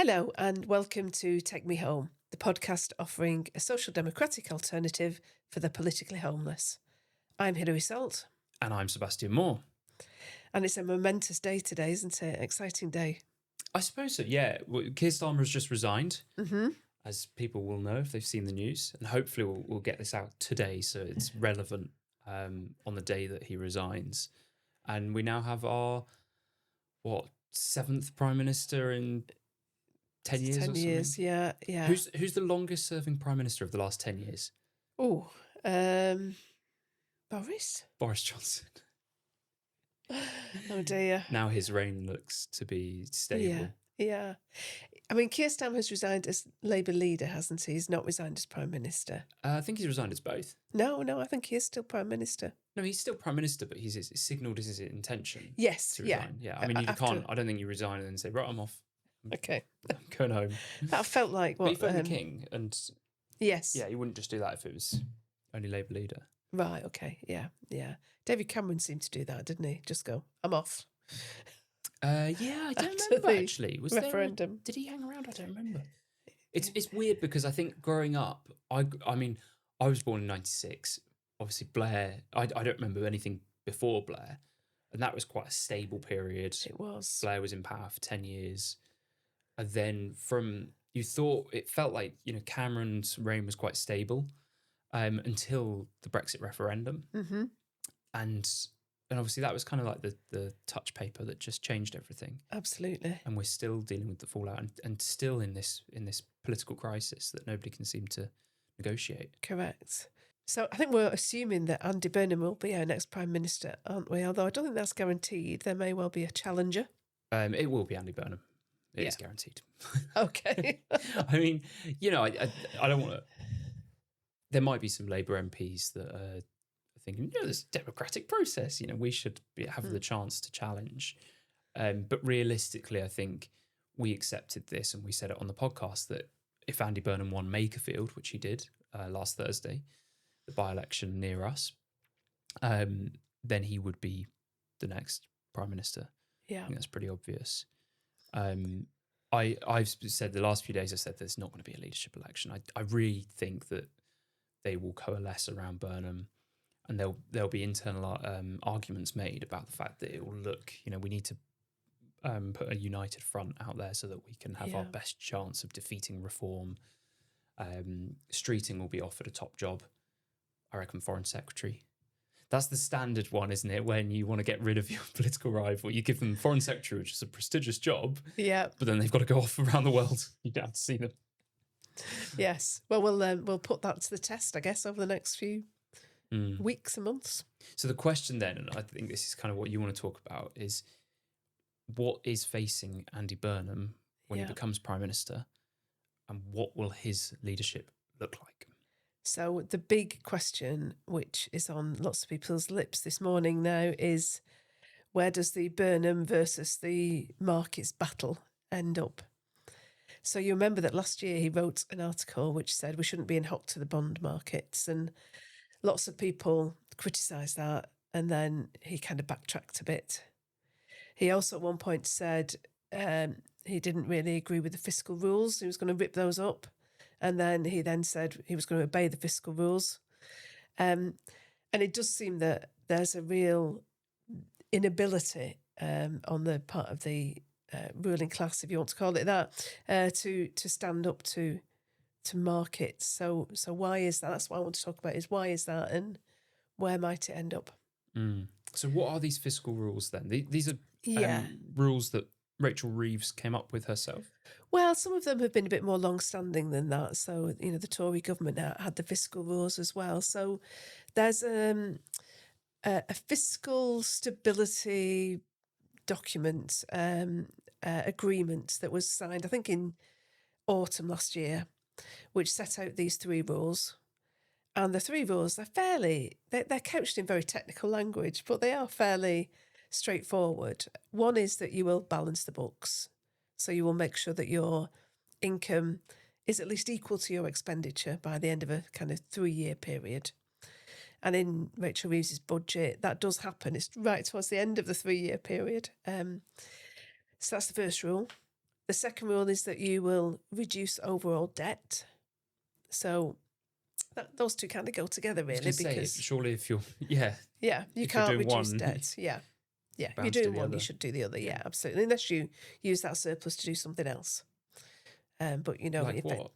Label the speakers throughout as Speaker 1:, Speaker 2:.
Speaker 1: Hello and welcome to Take Me Home, the podcast offering a social democratic alternative for the politically homeless. I'm hilary.salt.
Speaker 2: And I'm Sebastian.moore.
Speaker 1: And it's a momentous day today, isn't it? Exciting day.
Speaker 2: I suppose so, yeah. Keir Starmer has just resigned,
Speaker 1: Mm-hmm.
Speaker 2: as people will know if they've seen the news. And hopefully we'll get this out today so it's relevant on the day that he resigns. And we now have our, seventh Prime Minister in 10 years
Speaker 1: 10
Speaker 2: or something?
Speaker 1: years, yeah.
Speaker 2: Who's the longest serving Prime Minister of the last 10 years?
Speaker 1: Oh, Boris?
Speaker 2: Boris Johnson.
Speaker 1: Oh dear.
Speaker 2: Now his reign looks to be stable.
Speaker 1: Yeah. I mean, Keir Starmer has resigned as Labour leader, hasn't he? He's not resigned as Prime Minister.
Speaker 2: I think he's resigned as both.
Speaker 1: No, I think he is still Prime Minister.
Speaker 2: No, he's still Prime Minister, but he's signalled his intention
Speaker 1: Yes,
Speaker 2: to resign. Yeah. I mean, you can't, I don't think you resign and then say, right, I'm off.
Speaker 1: Okay.
Speaker 2: I'm going home.
Speaker 1: That felt like what...
Speaker 2: But he felt the king, and
Speaker 1: yes.
Speaker 2: yeah, he wouldn't just do that if it was only Labour leader.
Speaker 1: Right, okay, yeah. David Cameron seemed to do that, didn't he? Just go, I'm off.
Speaker 2: Yeah, I don't remember, actually. Was
Speaker 1: referendum.
Speaker 2: Did he hang around? I don't remember. It's weird because I think growing up, I was born in 96. Obviously, Blair, I don't remember anything before Blair. And that was quite a stable period.
Speaker 1: It was.
Speaker 2: Blair was in power for 10 years. And then it felt like, Cameron's reign was quite stable until the Brexit referendum.
Speaker 1: Mm-hmm.
Speaker 2: And obviously that was kind of like the touch paper that just changed everything.
Speaker 1: Absolutely.
Speaker 2: And we're still dealing with the fallout and still in this political crisis that nobody can seem to negotiate.
Speaker 1: Correct. So I think we're assuming that Andy Burnham will be our next Prime Minister, aren't we? Although I don't think that's guaranteed. There may well be a challenger.
Speaker 2: It will be Andy Burnham. It is guaranteed.
Speaker 1: Okay.
Speaker 2: I mean, I don't want to... There might be some Labour MPs that are thinking, there's a democratic process. We should have the chance to challenge. But realistically, I think we accepted this and we said it on the podcast that if Andy Burnham won Makerfield, which he did last Thursday, the by-election near us, then he would be the next Prime Minister.
Speaker 1: Yeah.
Speaker 2: I think that's pretty obvious. I've said the last few days, I said there's not going to be a leadership election. I really think that they will coalesce around Burnham, and there'll be internal arguments made about the fact that it will look, we need to put a united front out there so that we can have our best chance of defeating reform. Streeting will be offered a top job. I reckon Foreign Secretary. That's the standard one, isn't it? When you want to get rid of your political rival, you give them Foreign Secretary, which is a prestigious job.
Speaker 1: Yeah.
Speaker 2: But then they've got to go off around the world. You don't have to see them.
Speaker 1: Yes. Well, we'll put that to the test, I guess, over the next few weeks and months.
Speaker 2: So the question then, and I think this is kind of what you want to talk about, is what is facing Andy Burnham when he becomes Prime Minister, and what will his leadership look like?
Speaker 1: So the big question, which is on lots of people's lips this morning now, is where does the Burnham versus the markets battle end up? So you remember that last year he wrote an article which said we shouldn't be in hock to the bond markets, and lots of people criticised that, and then he kind of backtracked a bit. He also at one point said he didn't really agree with the fiscal rules. He was going to rip those up. And then he said he was going to obey the fiscal rules. And it does seem that there's a real inability on the part of the ruling class, if you want to call it that, to stand up to markets. So why is that? That's what I want to talk about, is why is that and where might it end up?
Speaker 2: So what are these fiscal rules then? These are rules that Rachel Reeves came up with herself?
Speaker 1: Well, some of them have been a bit more long-standing than that. So, the Tory government had the fiscal rules as well. So there's a fiscal stability document, agreement that was signed, I think, in autumn last year, which set out these three rules. And the three rules, they're couched in very technical language, but they are fairly straightforward. One is that you will balance the books. So you will make sure that your income is at least equal to your expenditure by the end of a kind of 3-year period. And in Rachel Reeves' budget, that does happen. It's right towards the end of the 3-year period. So that's the first rule. The second rule is that you will reduce overall debt. So those two kind of go together,
Speaker 2: I was
Speaker 1: really,
Speaker 2: going to say,
Speaker 1: because
Speaker 2: surely if you're,
Speaker 1: you
Speaker 2: if you're
Speaker 1: can't
Speaker 2: doing
Speaker 1: reduce
Speaker 2: one,
Speaker 1: debt. Yeah. If you're
Speaker 2: bound to do
Speaker 1: doing
Speaker 2: the
Speaker 1: one, you
Speaker 2: other.
Speaker 1: should do the other. Yeah,
Speaker 2: Yeah.
Speaker 1: absolutely. Unless you use that surplus to do something else. But
Speaker 2: Like
Speaker 1: if
Speaker 2: what?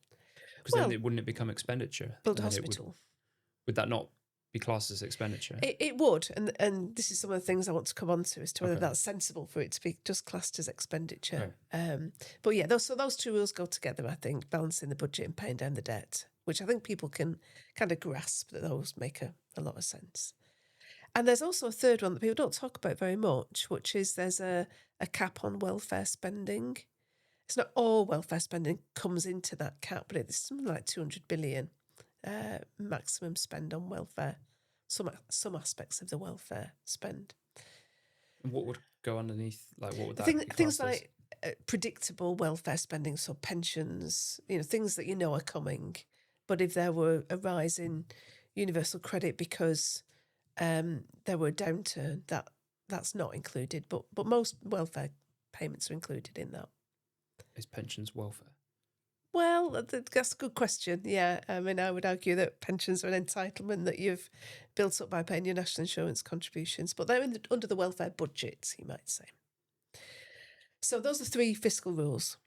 Speaker 2: Because
Speaker 1: well,
Speaker 2: then wouldn't it become expenditure?
Speaker 1: build a
Speaker 2: And then
Speaker 1: hospital.
Speaker 2: would that not be classed as expenditure?
Speaker 1: It would, and this is some of the things I want to come on to as to whether
Speaker 2: Okay.
Speaker 1: that's sensible for it to be just classed as expenditure.
Speaker 2: Right.
Speaker 1: But yeah, those two rules go together, I think, balancing the budget and paying down the debt, which I think people can kind of grasp that those make a lot of sense. And there's also a third one that people don't talk about very much, which is there's a cap on welfare spending. It's not all welfare spending comes into that cap, but it's something like 200 billion maximum spend on welfare. Some aspects of the welfare spend.
Speaker 2: And what would go underneath? Like, what would
Speaker 1: The
Speaker 2: that be
Speaker 1: things
Speaker 2: classed as?
Speaker 1: like predictable welfare spending, so pensions, things that are coming. But if there were a rise in universal credit because there were a downturn, that's not included. But most welfare payments are included in that.
Speaker 2: Is pensions welfare?
Speaker 1: Well, that's a good question. Yeah, I mean, I would argue that pensions are an entitlement that you've built up by paying your national insurance contributions, but they're under the welfare budget, you might say. So those are three fiscal rules.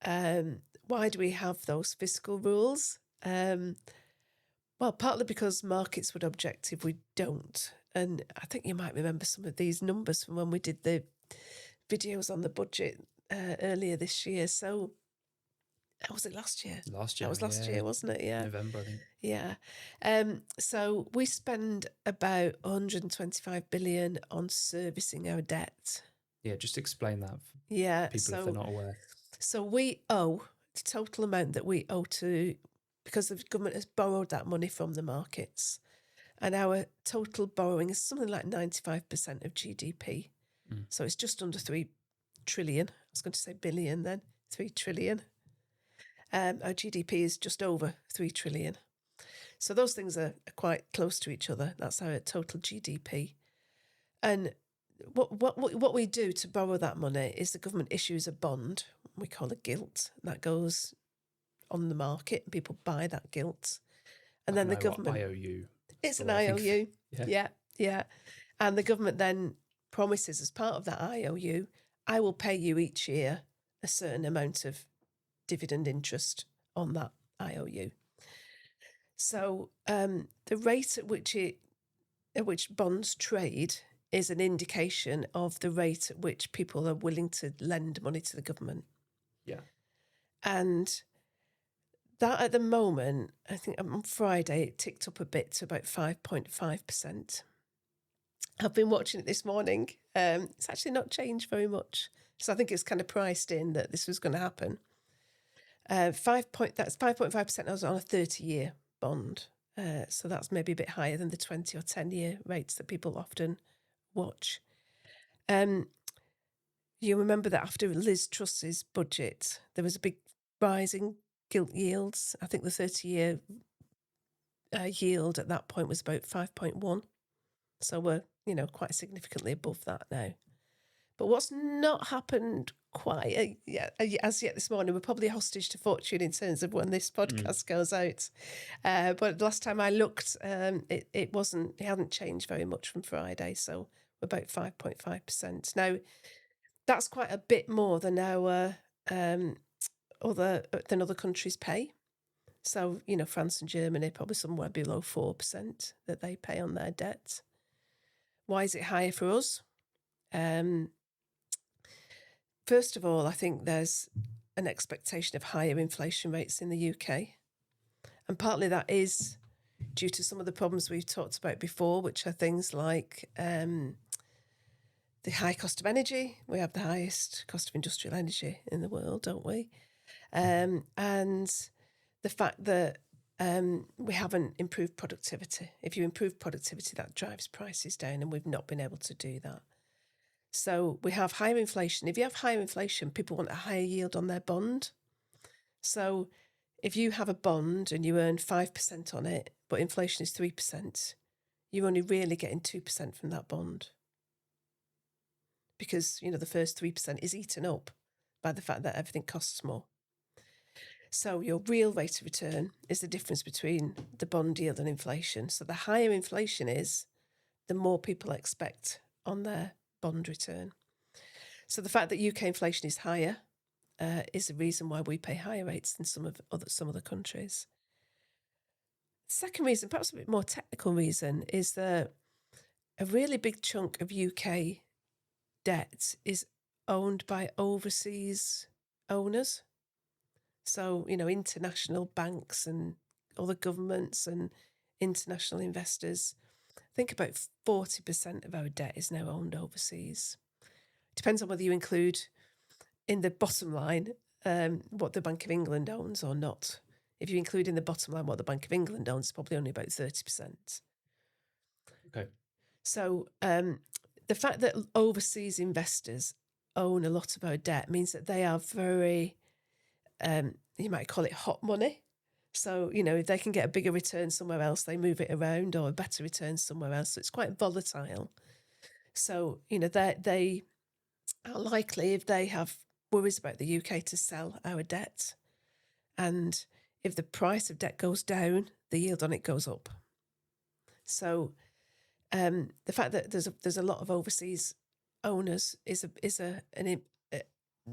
Speaker 1: Why do we have those fiscal rules? Well, partly because markets would object if we don't. And I think you might remember some of these numbers from when we did the videos on the budget earlier this year. So, was it last year?
Speaker 2: Last year.
Speaker 1: That was last year, wasn't it? Yeah.
Speaker 2: November, I think.
Speaker 1: Yeah. So we spend about 125 billion on servicing our debt.
Speaker 2: Yeah, just explain that for
Speaker 1: Yeah.
Speaker 2: people if they're not aware.
Speaker 1: So we owe the total amount that we owe because the government has borrowed that money from the markets. And our total borrowing is something like 95% of GDP. So it's just under 3 trillion. I was going to say billion then, 3 trillion. Our GDP is just over 3 trillion. So those things are quite close to each other. That's our total GDP. And what we do to borrow that money is the government issues a bond, we call it gilt, that goes on the market and people buy that gilt. And then the government...
Speaker 2: IOU.
Speaker 1: It's an IOU. Yeah. And the government then promises as part of that IOU, I will pay you each year a certain amount of dividend interest on that IOU. So the rate at which bonds trade is an indication of the rate at which people are willing to lend money to the government.
Speaker 2: Yeah.
Speaker 1: And that at the moment, I think on Friday, it ticked up a bit to about 5.5%. I've been watching it this morning. It's actually not changed very much. So I think it's kind of priced in that this was going to happen. That's 5.5% on a 30-year bond. So that's maybe a bit higher than the 20 or 10-year rates that people often watch. You remember that after Liz Truss's budget, there was a big rise in gilt yields. I think the 30-year yield at that point was about 5.1. So we're, quite significantly above that now. But what's not happened quite as yet this morning, we're probably hostage to fortune in terms of when this podcast goes out. But last time I looked, it hadn't changed very much from Friday. So we're about 5.5%. Now, that's quite a bit more than other countries pay. So, France and Germany, probably somewhere below 4% that they pay on their debt. Why is it higher for us? First of all, I think there's an expectation of higher inflation rates in the UK. And partly that is due to some of the problems we've talked about before, which are things like the high cost of energy. We have the highest cost of industrial energy in the world, don't we? And the fact that we haven't improved productivity. If you improve productivity, that drives prices down, and we've not been able to do that. So we have higher inflation. If you have higher inflation, people want a higher yield on their bond. So if you have a bond and you earn 5% on it, but inflation is 3%, you're only really getting 2% from that bond. Because, the first 3% is eaten up by the fact that everything costs more. So your real rate of return is the difference between the bond yield and inflation. So the higher inflation is, the more people expect on their bond return. So the fact that UK inflation is higher is the reason why we pay higher rates than some other countries. Second reason, perhaps a bit more technical reason, is that a really big chunk of UK debt is owned by overseas owners. So, international banks and other governments and international investors. I think about 40% of our debt is now owned overseas. Depends on whether you include in the bottom line what the Bank of England owns or not. If you include in the bottom line what the Bank of England owns, it's probably only about 30%.
Speaker 2: Okay.
Speaker 1: So the fact that overseas investors own a lot of our debt means that they are very, you might call it hot money. So, if they can get a bigger return somewhere else, they move it around, or a better return somewhere else. So it's quite volatile. So, they are likely, if they have worries about the UK, to sell our debt. And if the price of debt goes down, the yield on it goes up. So the fact that there's a lot of overseas owners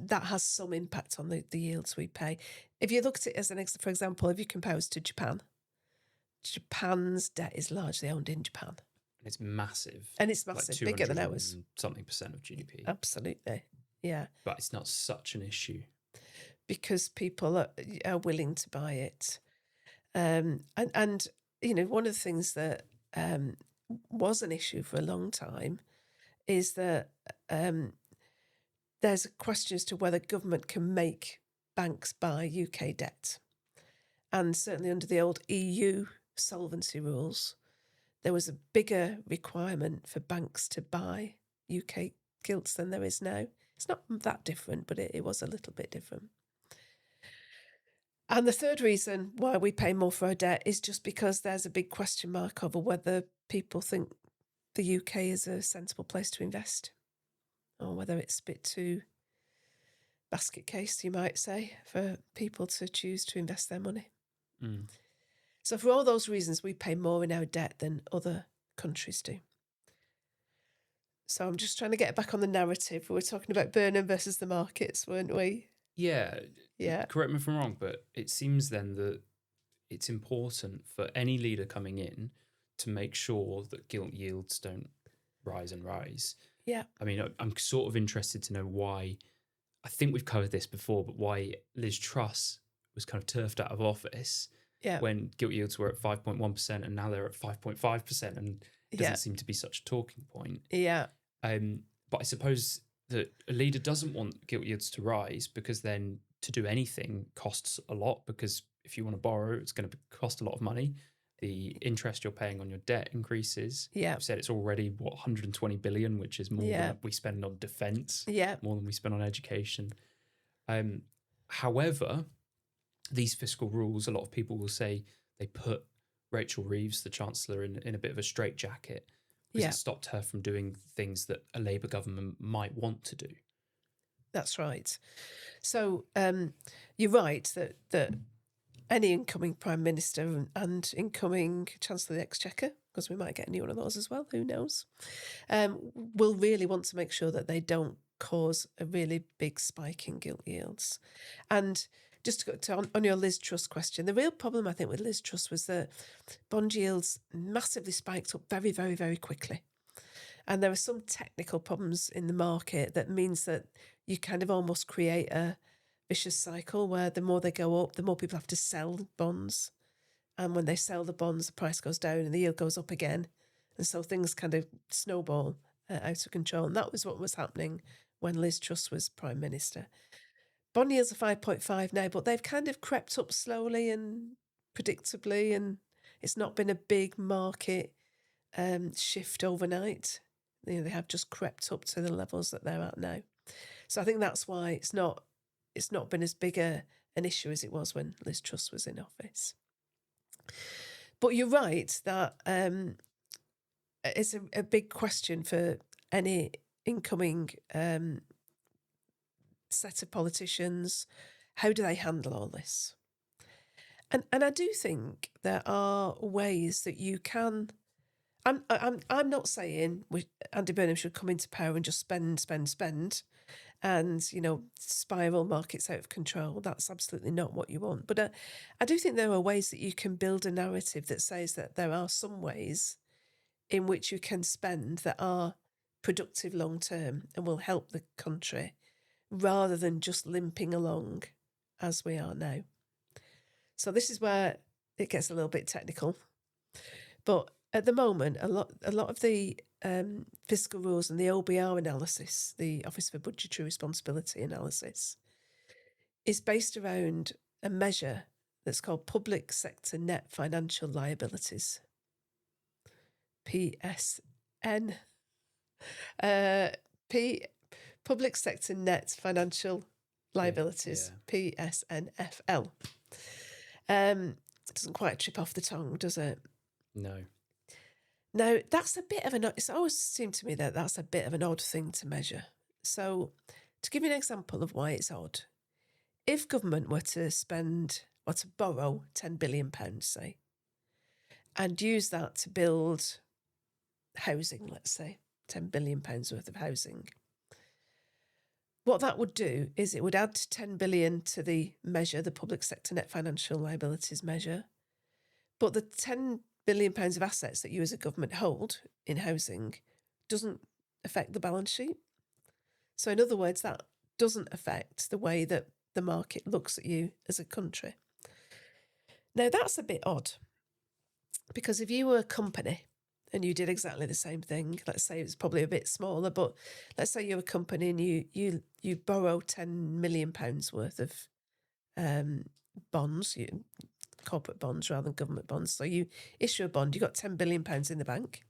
Speaker 1: that has some impact on the yields we pay. If you look at it as for example, if you compare us to Japan's debt is largely owned in Japan.
Speaker 2: It's massive.
Speaker 1: And it's massive,
Speaker 2: like
Speaker 1: bigger than ours.
Speaker 2: Something percent of GDP.
Speaker 1: Absolutely, yeah.
Speaker 2: But it's not such an issue.
Speaker 1: Because people are willing to buy it. And one of the things that was an issue for a long time is that there's a question as to whether government can make banks buy UK debt. And certainly under the old EU solvency rules, there was a bigger requirement for banks to buy UK gilts than there is now. It's not that different, but it was a little bit different. And the third reason why we pay more for our debt is just because there's a big question mark over whether people think the UK is a sensible place to invest, or whether it's a bit too basket case, you might say, for people to choose to invest their money.
Speaker 2: Mm.
Speaker 1: So for all those reasons, we pay more in our debt than other countries do. So I'm just trying to get back on the narrative. We were talking about Burnham versus the markets, weren't we?
Speaker 2: Yeah.
Speaker 1: Yeah.
Speaker 2: Correct me if I'm wrong, but it seems then that it's important for any leader coming in to make sure that gilt yields don't rise and rise.
Speaker 1: Yeah.
Speaker 2: I mean, I'm sort of interested to know why. I think we've covered this before, but why Liz Truss was kind of turfed out of office when gilt yields were at 5.1% and now they're at 5.5%, and it doesn't seem to be such a talking point.
Speaker 1: Yeah.
Speaker 2: But I suppose that a leader doesn't want gilt yields to rise, because then to do anything costs a lot, because if you want to borrow, it's going to cost a lot of money. The interest you're paying on your debt increases.
Speaker 1: Yeah.
Speaker 2: We've said it's already, 120 billion, which is more than we spend on defence, more than we spend on education. However, these fiscal rules, a lot of people will say they put Rachel Reeves, the Chancellor, in a bit of a straitjacket, because it stopped her from doing things that a Labour government might want to do.
Speaker 1: That's right. So you're right that any incoming Prime Minister and incoming Chancellor of the Exchequer, because we might get a new one of those as well, who knows, will really want to make sure that they don't cause a really big spike in gilt yields. And just to go on your Liz Truss question, the real problem, I think, with Liz Truss was that bond yields massively spiked up very, very, very quickly. And there are some technical problems in the market that means that you kind of almost create a vicious cycle where the more they go up, the more people have to sell bonds. And when they sell the bonds, the price goes down and the yield goes up again. And so things kind of snowball out of control. And that was what was happening when Liz Truss was Prime Minister. Bond yields are 5.5 now, but they've kind of crept up slowly and predictably, and it's not been a big market shift overnight. They have just crept up to the levels that they're at now. So I think that's why it's not been as big an issue as it was when Liz Truss was in office. But you're right that it's a big question for any incoming set of politicians? How do they handle all this? And I do think there are ways that you can. I'm not saying Andy Burnham should come into power and just spend, and spiral markets out of control. That's absolutely not what you want. But I do think there are ways that you can build a narrative that says that there are some ways in which you can spend that are productive long term and will help the country, rather than just limping along as we are now. So this is where it gets a little bit technical. But at the moment, a lot of the fiscal rules and the OBR analysis, the Office for Budgetary Responsibility analysis, is based around a measure that's called Public Sector Net Financial Liabilities, PSN. Public Sector Net Financial Liabilities, PSNFL. It doesn't quite trip off the tongue, does it?
Speaker 2: No.
Speaker 1: Now, that's a bit of it's always seemed to me that that's a bit of an odd thing to measure. So, to give you an example of why it's odd, if government were to borrow £10 billion, say, and use that to build housing, let's say, £10 billion worth of housing, what that would do is it would add 10 billion to the measure, the Public Sector Net Financial Liabilities measure. But the £10 billion of assets that you as a government hold in housing doesn't affect the balance sheet. So in other words, that doesn't affect the way that the market looks at you as a country. Now, that's a bit odd, because if you were a company and you did exactly the same thing, let's say it was probably a bit smaller, but let's say you're a company and you borrow £10 million worth of bonds, corporate bonds rather than government bonds. So you issue a bond, you've got £10 billion in the bank.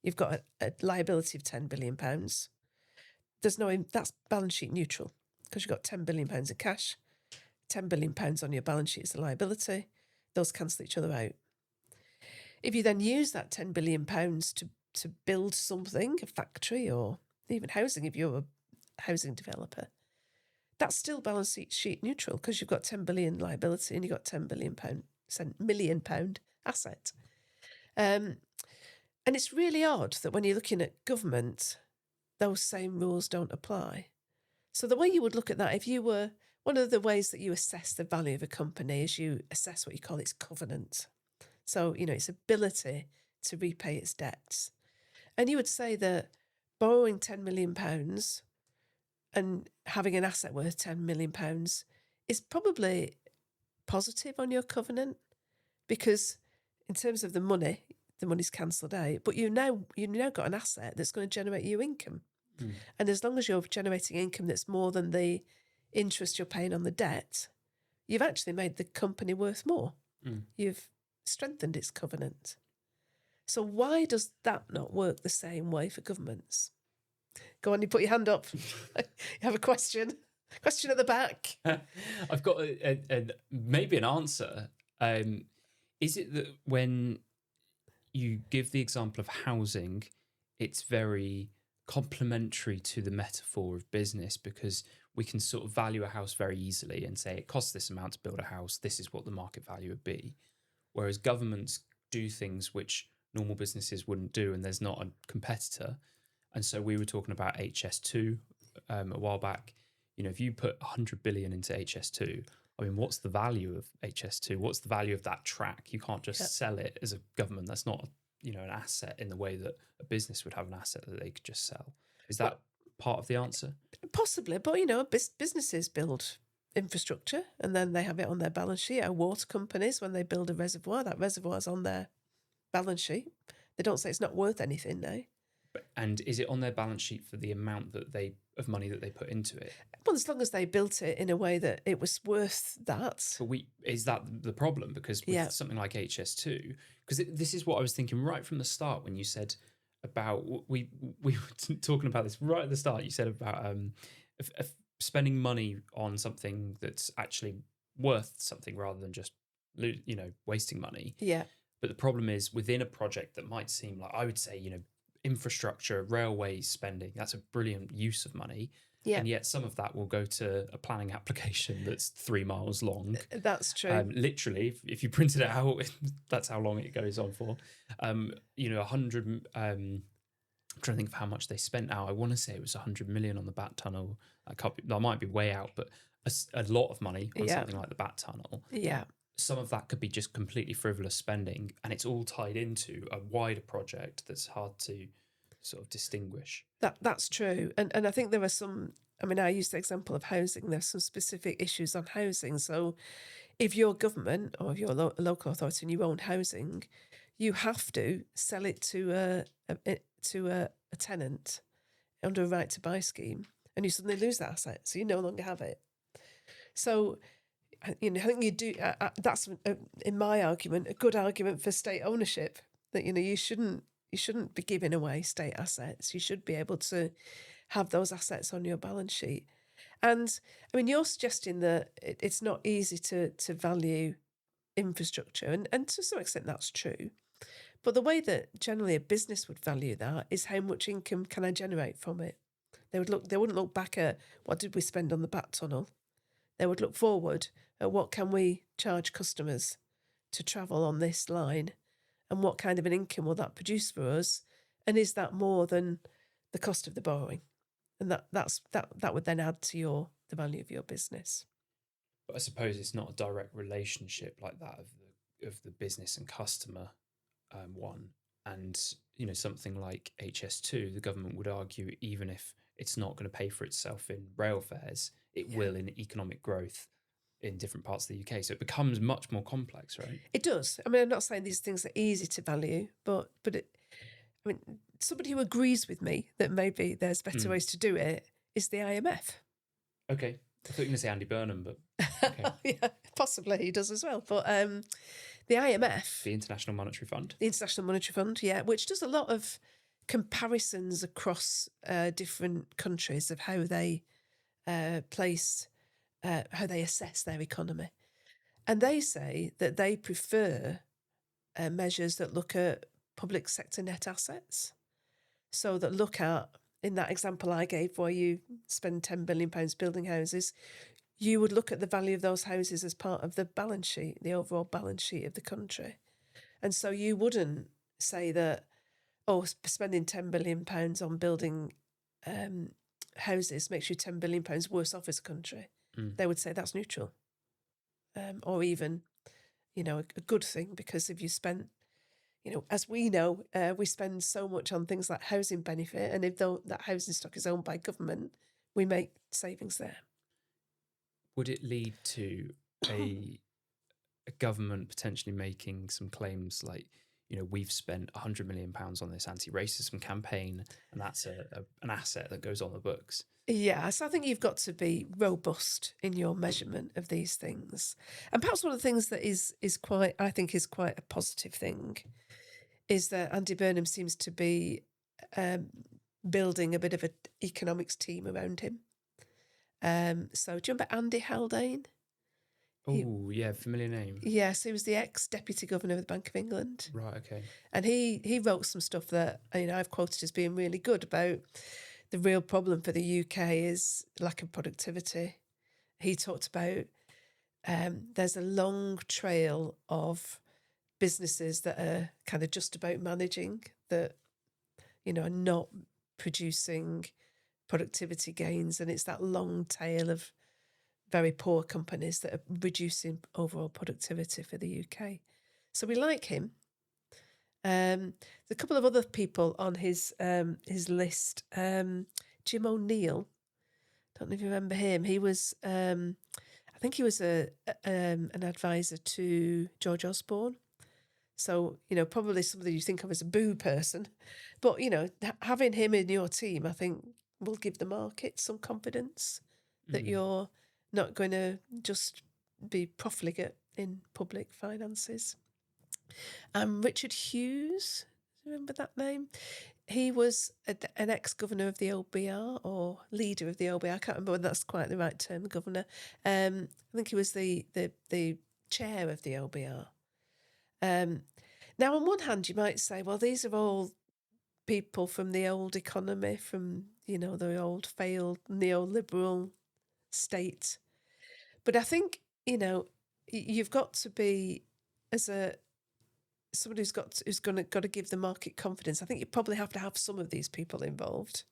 Speaker 1: You've got a liability of £10 billion. That's balance sheet neutral, because you've got £10 billion in cash, £10 billion on your balance sheet is a liability. Those cancel each other out. If you then use that £10 billion to build something, a factory or even housing, if you're a housing developer, that's still balance sheet neutral, because you've got 10 billion liability and you've got £10 million asset. And it's really odd that when you're looking at government, those same rules don't apply. So the way you would look at that, one of the ways that you assess the value of a company is you assess what you call its covenant. So, its ability to repay its debts. And you would say that borrowing £10 million and having an asset worth £10 million is probably positive on your covenant, because in terms of the money's cancelled out, but you've now got an asset that's going to generate you income. And as long as you're generating income that's more than the interest you're paying on the debt, you've actually made the company worth more. You've strengthened its covenant. So why does that not work the same way for governments? Go on, you put your hand up. You have a question. Question at the back.
Speaker 2: I've got maybe an answer. Is it that when you give the example of housing, it's very complementary to the metaphor of business, because we can sort of value a house very easily and say it costs this amount to build a house, this is what the market value would be. Whereas governments do things which normal businesses wouldn't do, and there's not a competitor. And so we were talking about HS2 a while back. If you put 100 billion into HS2, I mean, what's the value of HS2? What's the value of that track? You can't just sell it as a government. That's not, an asset in the way that a business would have an asset that they could just sell. Is that part of the answer?
Speaker 1: Possibly, but businesses build infrastructure and then they have it on their balance sheet. Our water companies, when they build a reservoir, that reservoir's on their balance sheet. They don't say it's not worth anything now.
Speaker 2: And is it on their balance sheet for the amount of money that they put into it?
Speaker 1: Well, as long as they built it in a way that it was worth that.
Speaker 2: But is that the problem? Because with something like HS2, because this is what I was thinking right from the start when you said about, we were talking about this right at the start. You said about spending money on something that's actually worth something rather than just, wasting money.
Speaker 1: Yeah.
Speaker 2: But the problem is within a project that might seem like, I would say, infrastructure, railways spending, that's a brilliant use of money.
Speaker 1: Yeah,
Speaker 2: And yet some of that will go to a planning application that's 3 miles long.
Speaker 1: that's true.
Speaker 2: Literally, if you printed it out, that's how long it goes on for. 100. I'm trying to think of how much they spent now. I want to say it was 100 million on the Bat Tunnel. I might be way out, but a lot of money on
Speaker 1: Yeah.
Speaker 2: something like the Bat Tunnel.
Speaker 1: Yeah.
Speaker 2: Some of that could be just completely frivolous spending, and it's all tied into a wider project that's hard to sort of distinguish.
Speaker 1: That's true. And I think there are some, I mean, I used the example of housing. There's some specific issues on housing. So if you're government or if you're a local authority and you own housing, you have to sell it to a tenant under a right to buy scheme, and you suddenly lose that asset, so you no longer have it. So, I think you do. That's in my argument a good argument for state ownership. That you shouldn't be giving away state assets. You should be able to have those assets on your balance sheet. And I mean, you're suggesting that it's not easy to value infrastructure, and to some extent that's true. But the way that generally a business would value that is how much income can I generate from it. They wouldn't look back at what did we spend on the Bat Tunnel. They would look forward at what can we charge customers to travel on this line, and what kind of an income will that produce for us, and is that more than the cost of the borrowing? And that would then add to the value of your business.
Speaker 2: But I suppose it's not a direct relationship like that of the business and customer one. And something like HS2, the government would argue, even if it's not going to pay for itself in rail fares, it will in economic growth in different parts of the UK. So it becomes much more complex, right?
Speaker 1: It does. I mean, I'm not saying these things are easy to value, but somebody who agrees with me that maybe there's better ways to do it is the IMF.
Speaker 2: Okay. I thought you were going to say Andy Burnham, but okay.
Speaker 1: Yeah, possibly he does as well. But the IMF,
Speaker 2: the International Monetary Fund,
Speaker 1: yeah, which does a lot of comparisons across different countries of how they how they assess their economy, and they say that they prefer measures that look at public sector net assets, so that look at, in that example I gave where you spend £10 billion building houses, you would look at the value of those houses as part of the balance sheet, the overall balance sheet of the country. And so you wouldn't say that, spending £10 billion on building houses makes you £10 billion worse off as a country. They would say that's neutral. Or even, a good thing, because if you spent, as we know, we spend so much on things like housing benefit, and if that housing stock is owned by government, we make savings there.
Speaker 2: Would it lead to a government potentially making some claims like, we've spent £100 million on this anti-racism campaign, and that's an asset that goes on the books?
Speaker 1: Yeah, so I think you've got to be robust in your measurement of these things. And perhaps one of the things that is quite a positive thing is that Andy Burnham seems to be building a bit of an economics team around him. So do you remember Andy Haldane?
Speaker 2: Oh, yeah, familiar name.
Speaker 1: Yes, he was the ex-deputy governor of the Bank of England.
Speaker 2: Right, okay.
Speaker 1: And he wrote some stuff that I've quoted as being really good about the real problem for the UK is lack of productivity. He talked about there's a long trail of businesses that are kind of just about managing, that are not producing productivity gains, and it's that long tail of very poor companies that are reducing overall productivity for the UK. So we like him. There's a couple of other people on his list. Jim O'Neill. Don't know if you remember him. He was, I think he was an advisor to George Osborne. So, probably somebody you think of as a boo person. But, having him in your team, I think, will give the market some confidence that you're not going to just be profligate in public finances. Richard Hughes, remember that name? He was an ex-governor of the LBR, or leader of the LBR. I can't remember whether that's quite the right term, governor. I think he was the chair of the LBR. Now, on one hand, you might say, well, these are all people from the old economy, from the old failed neoliberal state. But I think, you've got to be, as somebody who's got to give the market confidence. I think you probably have to have some of these people involved.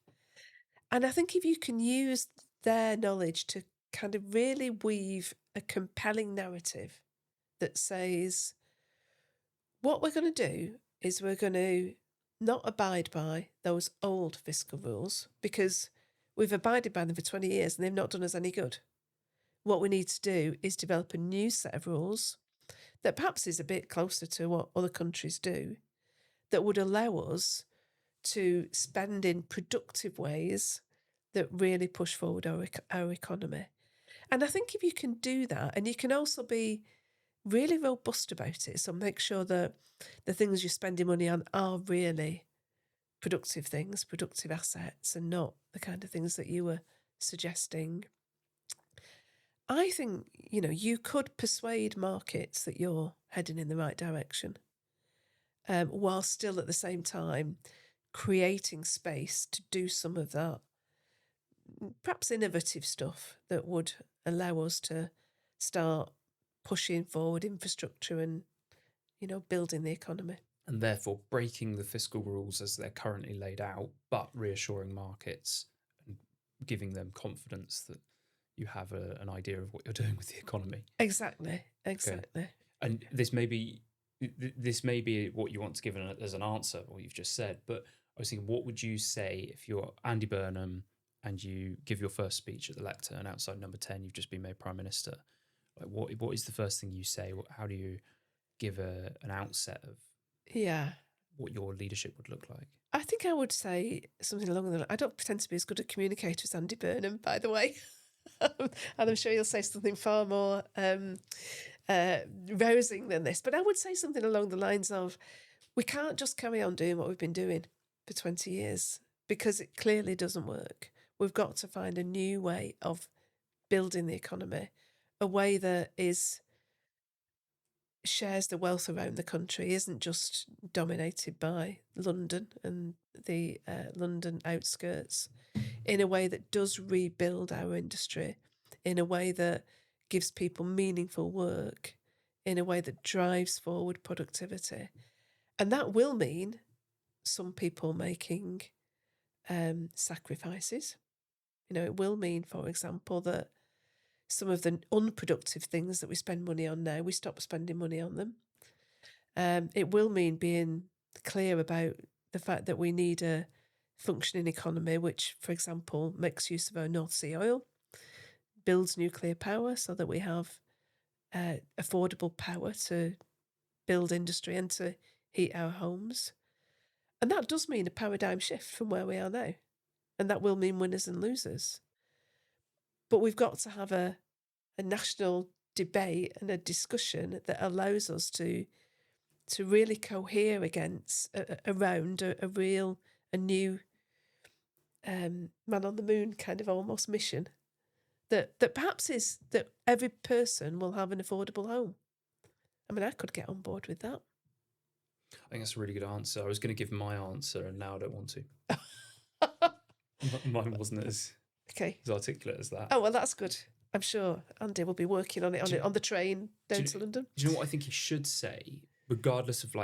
Speaker 1: And I think if you can use their knowledge to kind of really weave a compelling narrative that says, what we're going to do is we're going to not abide by those old fiscal rules because we've abided by them for 20 years and they've not done us any good. What we need to do is develop a new set of rules that perhaps is a bit closer to what other countries do, that would allow us to spend in productive ways that really push forward our economy. And I think if you can do that, and you can also be really robust about it, so make sure that the things you're spending money on are really productive things, productive assets, and not the kind of things that you were suggesting. I think, you could persuade markets that you're heading in the right direction, while still at the same time creating space to do some of that perhaps innovative stuff that would allow us to start pushing forward infrastructure and, building the economy.
Speaker 2: And therefore breaking the fiscal rules as they're currently laid out, but reassuring markets and giving them confidence that you have an idea of what you're doing with the economy.
Speaker 1: Exactly.
Speaker 2: Okay. And this may be what you want to give as an answer, what you've just said. But I was thinking, what would you say if you're Andy Burnham and you give your first speech at the lectern outside Number 10, you've just been made Prime Minister? Like, what is the first thing you say? How do you give an outset of what your leadership would look like?
Speaker 1: I think I would say something along the line. I don't pretend to be as good a communicator as Andy Burnham, by the way. And I'm sure you'll say something far more rousing than this. But I would say something along the lines of, we can't just carry on doing what we've been doing for 20 years because it clearly doesn't work. We've got to find a new way of building the economy, a way that shares the wealth around the country, isn't just dominated by London and the London outskirts, in a way that does rebuild our industry, in a way that gives people meaningful work, in a way that drives forward productivity. And that will mean some people making sacrifices. It will mean, for example, that some of the unproductive things that we spend money on now, we stop spending money on them. It will mean being clear about the fact that we need a functioning economy, which, for example, makes use of our North Sea oil, builds nuclear power so that we have affordable power to build industry and to heat our homes. And that does mean a paradigm shift from where we are now. And that will mean winners and losers. But we've got to have a national debate and a discussion that allows us to really cohere around a new man on the moon kind of almost mission that perhaps is that every person will have an affordable home. I mean, I could get on board with that.
Speaker 2: I think that's a really good answer. I was going to give my answer and now I don't want to. Mine wasn't as articulate as that.
Speaker 1: Oh, well, that's good. I'm sure Andy will be working on it on the train down to London.
Speaker 2: Do you know what I think he should say, regardless of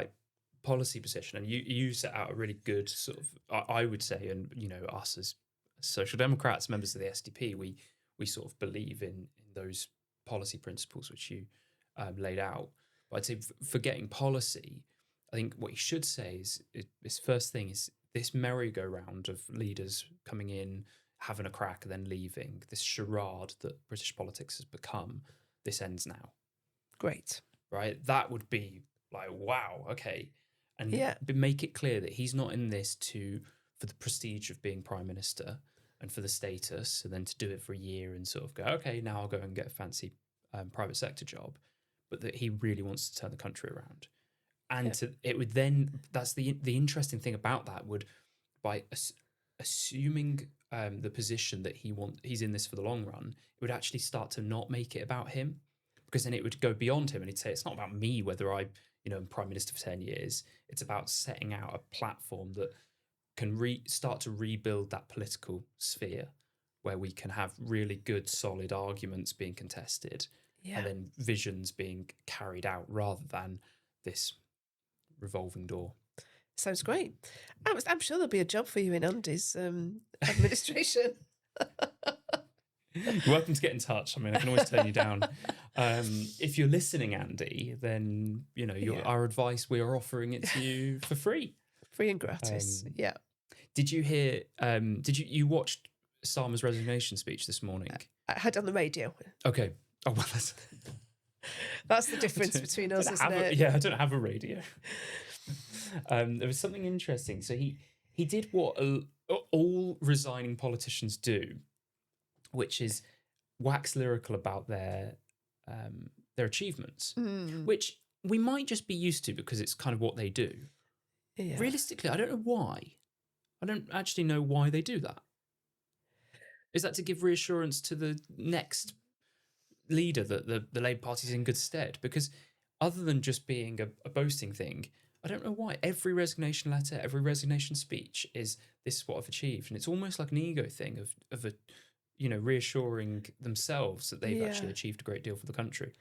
Speaker 2: policy position? And you set out a really good sort of, I would say, and us as Social Democrats, members of the SDP, we sort of believe in those policy principles which you laid out. But I'd say forgetting policy, I think what he should say is his first thing is this merry-go-round of leaders coming in, having a crack and then leaving, this charade that British politics has become, this ends now.
Speaker 1: Great.
Speaker 2: Right? That would be like, wow, okay. And make it clear that he's not in this for the prestige of being Prime Minister and for the status, and then to do it for a year and sort of go, okay, now I'll go and get a fancy private sector job, but that he really wants to turn the country around. And it would then, that's the interesting thing about that would, by assuming the position that he's in this for the long run, it would actually start to not make it about him, because then it would go beyond him and he'd say, it's not about me whether I'm Prime Minister for 10 years. It's about setting out a platform that can start to rebuild that political sphere where we can have really good, solid arguments being contested and then visions being carried out rather than this revolving door.
Speaker 1: Sounds great. I'm sure there'll be a job for you in Andy's administration.
Speaker 2: You're welcome to get in touch. I mean, I can always turn you down. If you're listening, Andy, then our advice, we are offering it to you for free.
Speaker 1: Free and gratis.
Speaker 2: Did you hear? You watched Starmer's resignation speech this morning?
Speaker 1: I had on the radio.
Speaker 2: Okay. Oh well,
Speaker 1: that's the difference between us, isn't it?
Speaker 2: I don't have a radio. There was something interesting. So he did what all resigning politicians do, which is wax lyrical about their achievements, which we might just be used to because it's kind of what they do. Yeah. Realistically, I don't know why. I don't actually know why they do that. Is that to give reassurance to the next leader that the Labour Party's in good stead? Because other than just being a boasting thing, I don't know why. Every resignation letter, every resignation speech is, this is what I've achieved. And it's almost like an ego thing of reassuring themselves that they've actually achieved a great deal for the country.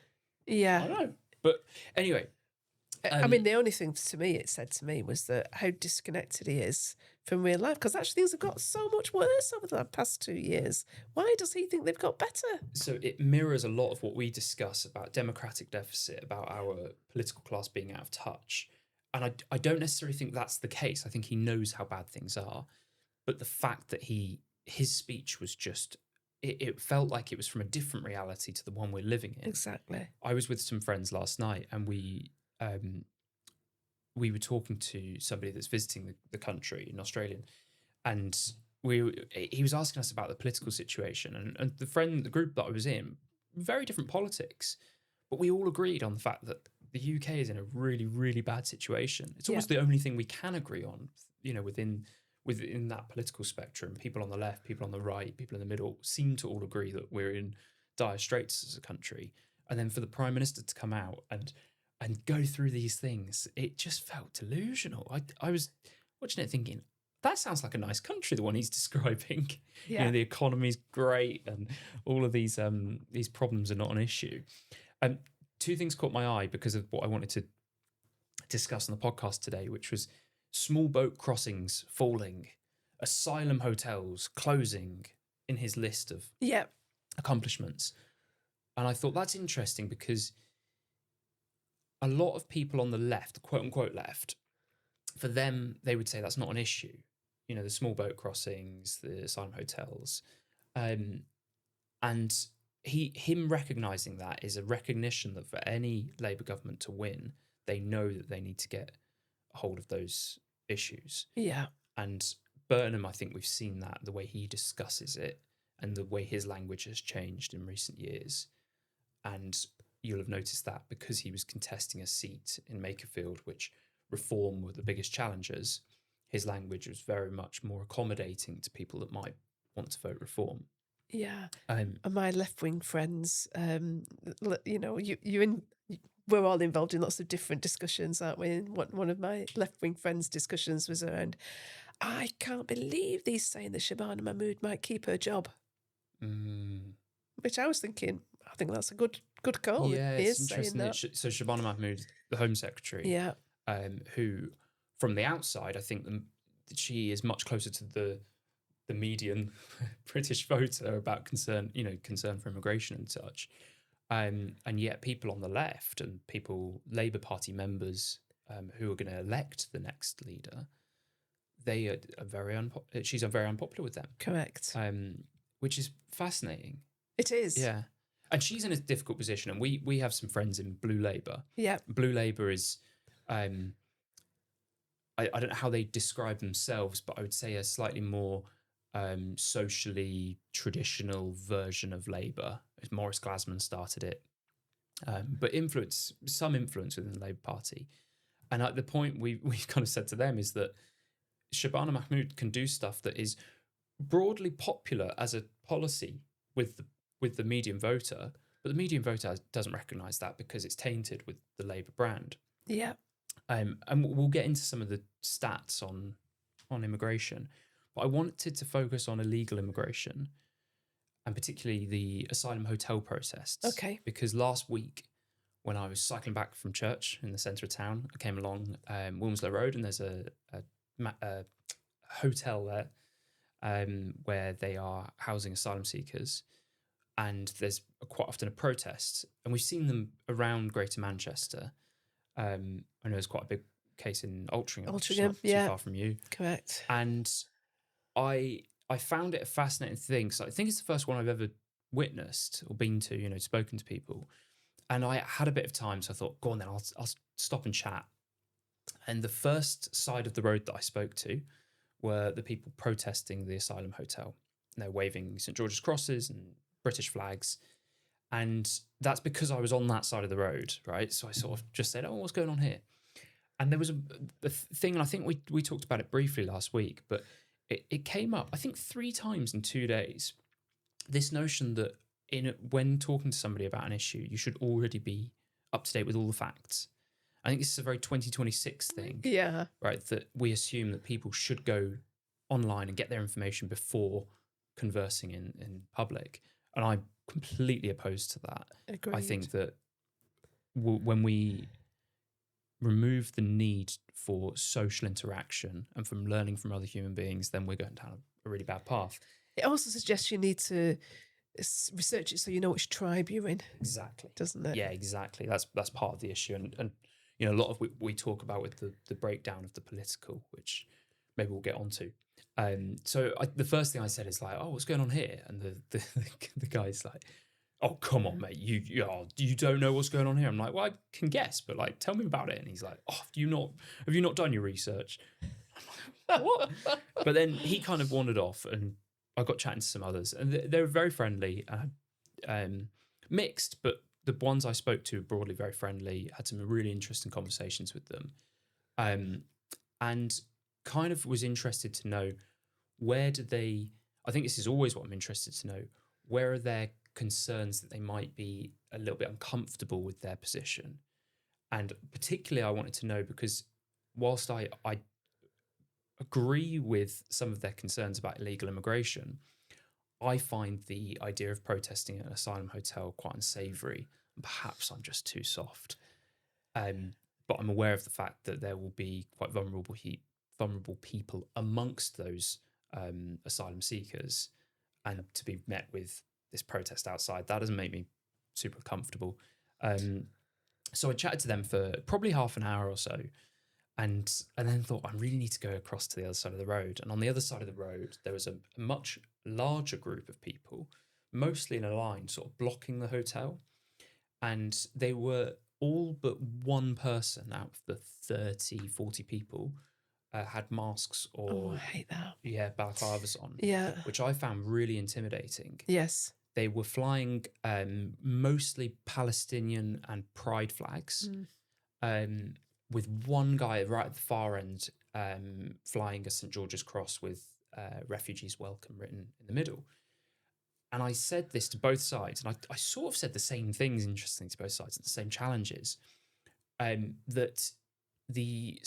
Speaker 1: Yeah.
Speaker 2: I don't know. But anyway.
Speaker 1: I mean, the only thing it said to me was that how disconnected he is from real life, because actually things have got so much worse over the past 2 years. Why does he think they've got better?
Speaker 2: So it mirrors a lot of what we discuss about democratic deficit, about our political class being out of touch. And I don't necessarily think that's the case. I think he knows how bad things are. But the fact that his speech was just, it felt like it was from a different reality to the one we're living in.
Speaker 1: Exactly.
Speaker 2: I was with some friends last night and we were talking to somebody that's visiting the country, an Australian, and he was asking us about the political situation, and the group that I was in, very different politics, but we all agreed on the fact that the UK is in a really, really bad situation. It's almost the only thing we can agree on, within that political spectrum. People on the left, people on the right, people in the middle seem to all agree that we're in dire straits as a country. And then for the Prime Minister to come out and go through these things, it just felt delusional. I was watching it thinking, that sounds like a nice country, the one he's describing.
Speaker 1: Yeah.
Speaker 2: The economy's great and all of these problems are not an issue. Two things caught my eye because of what I wanted to discuss on the podcast today, which was small boat crossings falling, asylum hotels closing in his list of accomplishments. And I thought that's interesting because a lot of people on the left, quote unquote left, for them, they would say that's not an issue. The small boat crossings, the asylum hotels. And him recognising that is a recognition that for any Labour government to win, they know that they need to get a hold of those issues.
Speaker 1: Yeah.
Speaker 2: And Burnham, I think we've seen that, the way he discusses it and the way his language has changed in recent years. And you'll have noticed that because he was contesting a seat in Makerfield, which Reform were the biggest challengers, his language was very much more accommodating to people that might want to vote Reform.
Speaker 1: Yeah. And my left-wing friends, we're all involved in lots of different discussions, aren't we? And one of my left-wing friends' discussions was around, I can't believe he's saying that Shabana Mahmood might keep her job. Which I was thinking, I think that's a good call.
Speaker 2: Yeah, it's interesting. So Shabana Mahmood, the Home Secretary, who from the outside, I think that she is much closer to the median British voter about concern for immigration and such. And yet people on the left and Labour Party members who are going to elect the next leader, they are she's very unpopular with them.
Speaker 1: Correct.
Speaker 2: Which is fascinating.
Speaker 1: It is.
Speaker 2: Yeah. And she's in a difficult position. And we have some friends in Blue Labour.
Speaker 1: Yeah.
Speaker 2: Blue Labour is, I don't know how they describe themselves, but I would say a slightly more socially traditional version of Labour. Maurice Glasman started it. But some influence within the Labour Party. And at the point we've kind of said to them is that Shabana Mahmood can do stuff that is broadly popular as a policy with the median voter, but the median voter doesn't recognise that because it's tainted with the Labour brand.
Speaker 1: Yeah.
Speaker 2: And we'll get into some of the stats on on immigration, but I wanted to focus on illegal immigration and particularly the asylum hotel protests.
Speaker 1: Okay.
Speaker 2: Because last week, when I was cycling back from church in the centre of town, I came along Wilmslow Road, and there's a hotel there where they are housing asylum seekers. And there's quite often a protest. And we've seen them around Greater Manchester. I know there's quite a big case in Altrincham, which is not too far from you.
Speaker 1: Correct.
Speaker 2: And I found it a fascinating thing. So I think it's the first one I've ever witnessed or been to, spoken to people. And I had a bit of time, so I thought, go on then, I'll stop and chat. And the first side of the road that I spoke to were the people protesting the asylum hotel. And they're waving St George's crosses and British flags. And that's because I was on that side of the road, right? So I sort of just said, oh, what's going on here? And there was a thing, and I think we talked about it briefly last week, but it came up, I think 3 times in 2 days, this notion that when talking to somebody about an issue, you should already be up to date with all the facts. I think this is a very 2026 thing.
Speaker 1: Yeah.
Speaker 2: Right, that we assume that people should go online and get their information before conversing in public. And I'm completely opposed to that.
Speaker 1: Agreed.
Speaker 2: I think that when we remove the need for social interaction and from learning from other human beings, then we're going down a really bad path.
Speaker 1: It also suggests you need to research it so you know which tribe you're in.
Speaker 2: Exactly.
Speaker 1: Doesn't it?
Speaker 2: Yeah, exactly. That's part of the issue. And a lot of we talk about with the breakdown of the political, which maybe we'll get onto. So the first thing I said is like, oh, what's going on here? And the guy's like, oh, come on, mate, you don't know what's going on here. I'm like, well, I can guess, but like, tell me about it. And he's like, oh, have you not done your research? I'm like, what? But then he kind of wandered off, and I got chatting to some others, and they were very friendly, mixed, but the ones I spoke to broadly very friendly, had some really interesting conversations with them, and kind of was interested to know I think this is always what I'm interested to know, where are their concerns that they might be a little bit uncomfortable with their position. And particularly I wanted to know because whilst I agree with some of their concerns about illegal immigration, I find the idea of protesting at an asylum hotel quite unsavoury. Perhaps I'm just too soft. But I'm aware of the fact that there will be quite vulnerable people amongst those asylum seekers, and to be met with this protest outside, that doesn't make me super comfortable. So I chatted to them for probably half an hour or so, and then thought, I really need to go across to the other side of the road. And on the other side of the road, there was a much larger group of people, mostly in a line, sort of blocking the hotel. And they were all but one person out of the 30, 40 people had masks or
Speaker 1: I hate that.
Speaker 2: Yeah, balaclavas on.
Speaker 1: Yeah.
Speaker 2: Which I found really intimidating.
Speaker 1: Yes.
Speaker 2: They were flying mostly Palestinian and pride flags, with one guy right at the far end flying a St George's cross with refugees welcome written in the middle. And I said this to both sides, and I sort of said the same things, interesting to both sides, and the same challenges, that the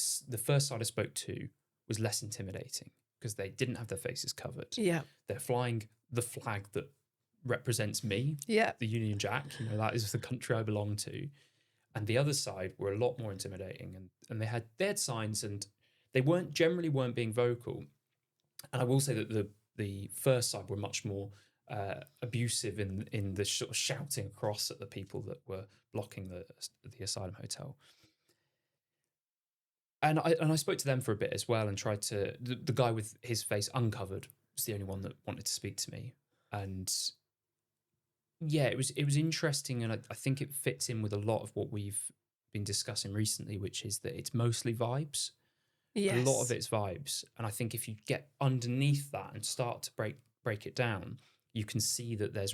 Speaker 2: first side I spoke to was less intimidating because they didn't have their faces covered.
Speaker 1: Yeah.
Speaker 2: They're flying the flag that represents me,
Speaker 1: yeah,
Speaker 2: the Union Jack, that is the country I belong to. And the other side were a lot more intimidating, and they had signs, and they generally weren't being vocal. And I will say that the first side were much more abusive in the sort of shouting across at the people that were blocking the asylum hotel. And I spoke to them for a bit as well, and tried to. The guy with his face uncovered was the only one that wanted to speak to me, and yeah, it was interesting, and I think it fits in with a lot of what we've been discussing recently, which is that it's mostly vibes.
Speaker 1: Yes.
Speaker 2: A lot of it's vibes, and I think if you get underneath that and start to break it down, you can see that there's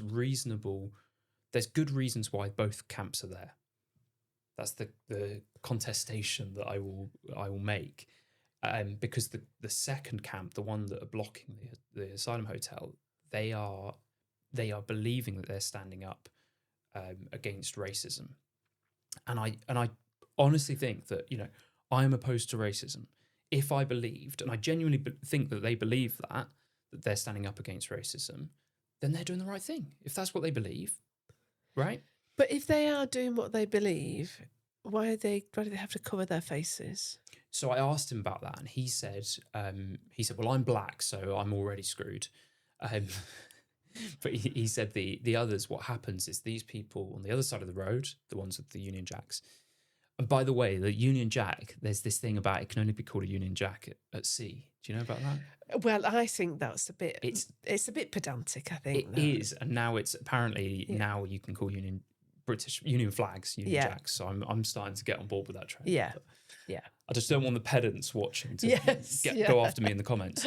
Speaker 2: good reasons why both camps are there. That's the contestation that I will make, because the second camp, the one that are blocking the asylum hotel, they are believing that they're standing up against racism, and I honestly think that I am opposed to racism. if I believed, and I genuinely think that they believe that they're standing up against racism, then they're doing the right thing. If that's what they believe, right?
Speaker 1: But if they are doing what they believe, why do they have to cover their faces?
Speaker 2: So I asked him about that, and he said, well, I'm black, so I'm already screwed. Um, but he said the others, what happens is these people on the other side of the road, the ones with the Union Jacks. And by the way, the Union Jack, there's this thing about it can only be called a Union Jack at sea. Do you know about that?
Speaker 1: Well, I think that's a bit. It's a bit pedantic. I think
Speaker 2: it is, and now it's apparently now you can call British Union flags Union Jacks. So I'm starting to get on board with that trend.
Speaker 1: Yeah,
Speaker 2: but
Speaker 1: yeah.
Speaker 2: I just don't want the pedants watching to go after me in the comments.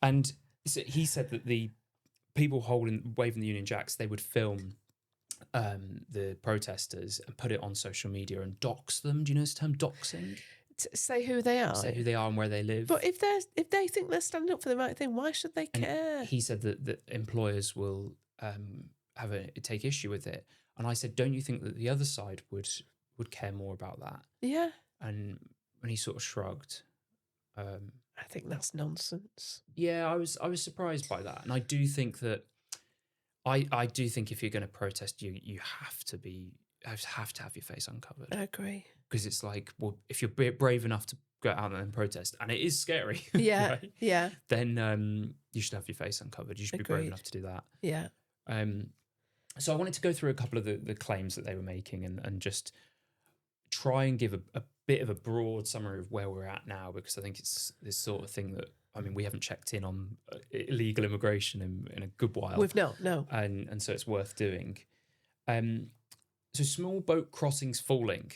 Speaker 2: And so he said that the people waving the Union Jacks, they would film the protesters and put it on social media and dox them. Do you know this term, doxing?
Speaker 1: Say who they are.
Speaker 2: Say who they are and where they live.
Speaker 1: But if they think they're standing up for the right thing, why should they care?
Speaker 2: And he said that employers will take issue with it. And I said, don't you think that the other side would care more about that?
Speaker 1: Yeah.
Speaker 2: And he sort of shrugged.
Speaker 1: I think that's nonsense.
Speaker 2: Yeah, I was surprised by that, and I do think that I do think if you're going to protest, you have to have your face uncovered.
Speaker 1: I agree,
Speaker 2: because it's like, well, if you're brave enough to go out and protest, and it is scary,
Speaker 1: yeah,
Speaker 2: right?
Speaker 1: yeah,
Speaker 2: then you should have your face uncovered. You should be brave enough to do that.
Speaker 1: Yeah.
Speaker 2: So I wanted to go through a couple of the claims that they were making and just try and give a bit of a broad summary of where we're at now, because I think it's this sort of thing that, I mean, we haven't checked in on illegal immigration in a good while.
Speaker 1: We've not, no.
Speaker 2: And so it's worth doing. So small boat crossings falling.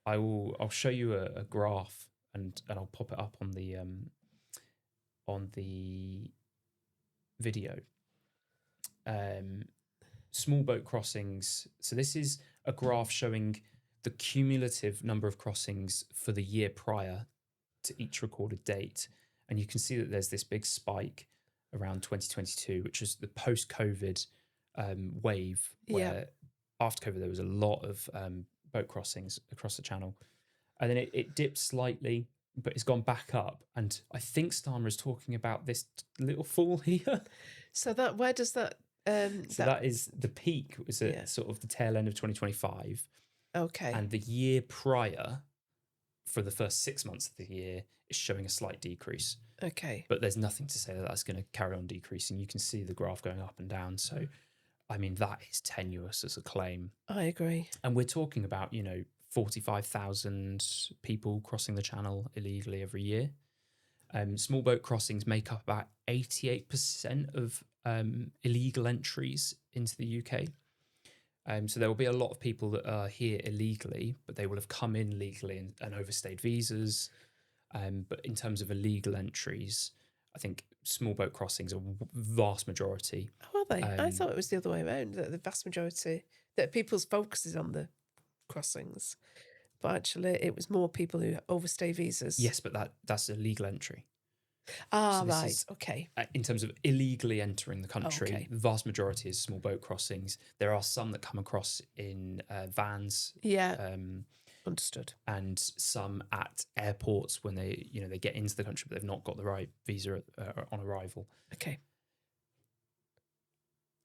Speaker 2: I'll show you a graph and I'll pop it up on the video. Small boat crossings. So this is a graph showing the cumulative number of crossings for the year prior to each recorded date. And you can see that there's this big spike around 2022, which is the post-COVID wave, where after COVID there was a lot of boat crossings across the channel. And then it dipped slightly, but it's gone back up. And I think Starmer is talking about this little fall here.
Speaker 1: So where does that...
Speaker 2: that is the peak, was at sort of the tail end of 2025.
Speaker 1: Okay.
Speaker 2: And the year prior, for the first 6 months of the year, is showing a slight decrease.
Speaker 1: Okay.
Speaker 2: But there's nothing to say that that's going to carry on decreasing. You can see the graph going up and down. So, I mean, that is tenuous as a claim.
Speaker 1: I agree.
Speaker 2: And we're talking about, 45,000 people crossing the channel illegally every year. Small boat crossings make up about 88% of illegal entries into the UK. So there will be a lot of people that are here illegally, but they will have come in legally and overstayed visas. But in terms of illegal entries, I think small boat crossings are vast majority.
Speaker 1: Oh, are they? I thought it was the other way around, that the vast majority, that people's focus is on the crossings. But actually, it was more people who overstay visas.
Speaker 2: Yes, but that's a legal entry.
Speaker 1: Ah, so right. Okay.
Speaker 2: In terms of illegally entering the country, the vast majority is small boat crossings. There are some that come across in vans.
Speaker 1: Yeah. Understood.
Speaker 2: And some at airports when they get into the country, but they've not got the right visa on arrival.
Speaker 1: Okay.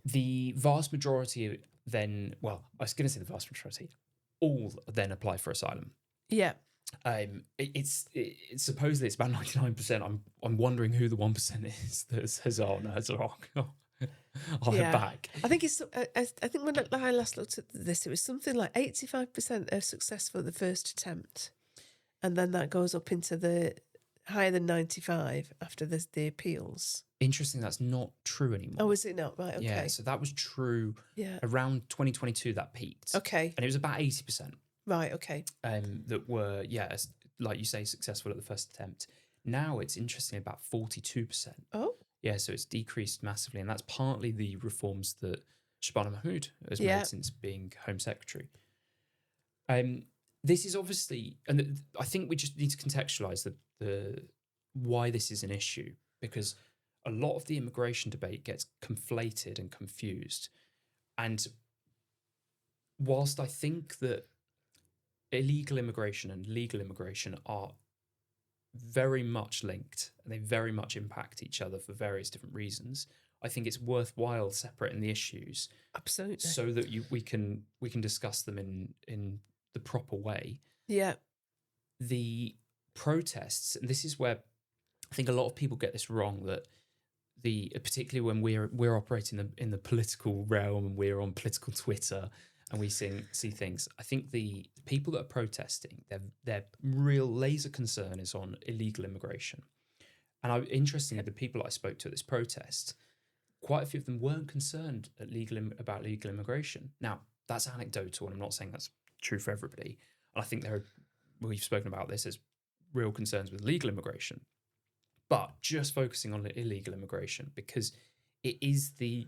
Speaker 2: The vast majority then, well, I was going to say the vast majority, all then apply for asylum.
Speaker 1: Yeah.
Speaker 2: It's supposedly it's about 99%. I'm wondering who the 1% is that says, "Oh no, it's wrong. I'll head back."
Speaker 1: I think it's. I think when I last looked at this, it was something like 85% are successful at the first attempt, and then that goes up into the higher than 95 after the appeals.
Speaker 2: Interesting, that's not true anymore.
Speaker 1: Oh, is it not? Right. Okay.
Speaker 2: Yeah, so that was true. Around 2022, that peaked.
Speaker 1: Okay.
Speaker 2: And it was about 80%.
Speaker 1: Right. Okay.
Speaker 2: That were like you say, successful at the first attempt. Now it's interesting, about 42%.
Speaker 1: Oh.
Speaker 2: Yeah, so it's decreased massively, and that's partly the reforms that Shabana Mahmood has made since being Home Secretary. This is obviously, and I think we just need to contextualise the why this is an issue, because a lot of the immigration debate gets conflated and confused. And whilst I think that illegal immigration and legal immigration are very much linked and they very much impact each other for various different reasons. I think it's worthwhile separating the issues
Speaker 1: Absolutely.
Speaker 2: so that we can discuss them in the proper way.
Speaker 1: Yeah.
Speaker 2: The protests, and this is where I think a lot of people get this wrong, that particularly when we're operating in the political realm and we're on political Twitter and we see things. I think the people that are protesting, their real laser concern is on illegal immigration. And interestingly, the people I spoke to at this protest, quite a few of them weren't concerned about legal immigration. Now, that's anecdotal, and I'm not saying that's true for everybody. And I think we've spoken about this as real concerns with legal immigration, but just focusing on the illegal immigration because it is the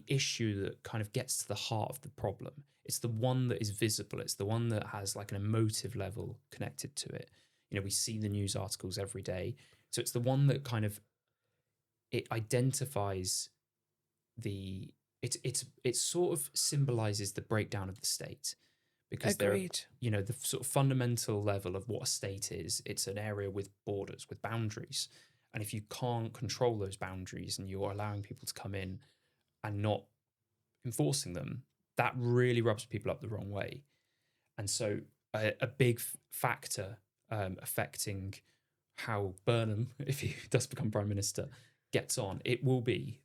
Speaker 2: issue that kind of gets to the heart of the problem. It's the one that is visible. It's the one that has like an emotive level connected to it. We see the news articles every day. So it's the one that kind of it identifies it sort of symbolizes the breakdown of the state because
Speaker 1: Agreed.
Speaker 2: the sort of fundamental level of what a state is. It's an area with borders, with boundaries. And if you can't control those boundaries and you're allowing people to come in and not enforcing them, that really rubs people up the wrong way. And so a big factor affecting how Burnham, if he does become Prime Minister, gets on, it will be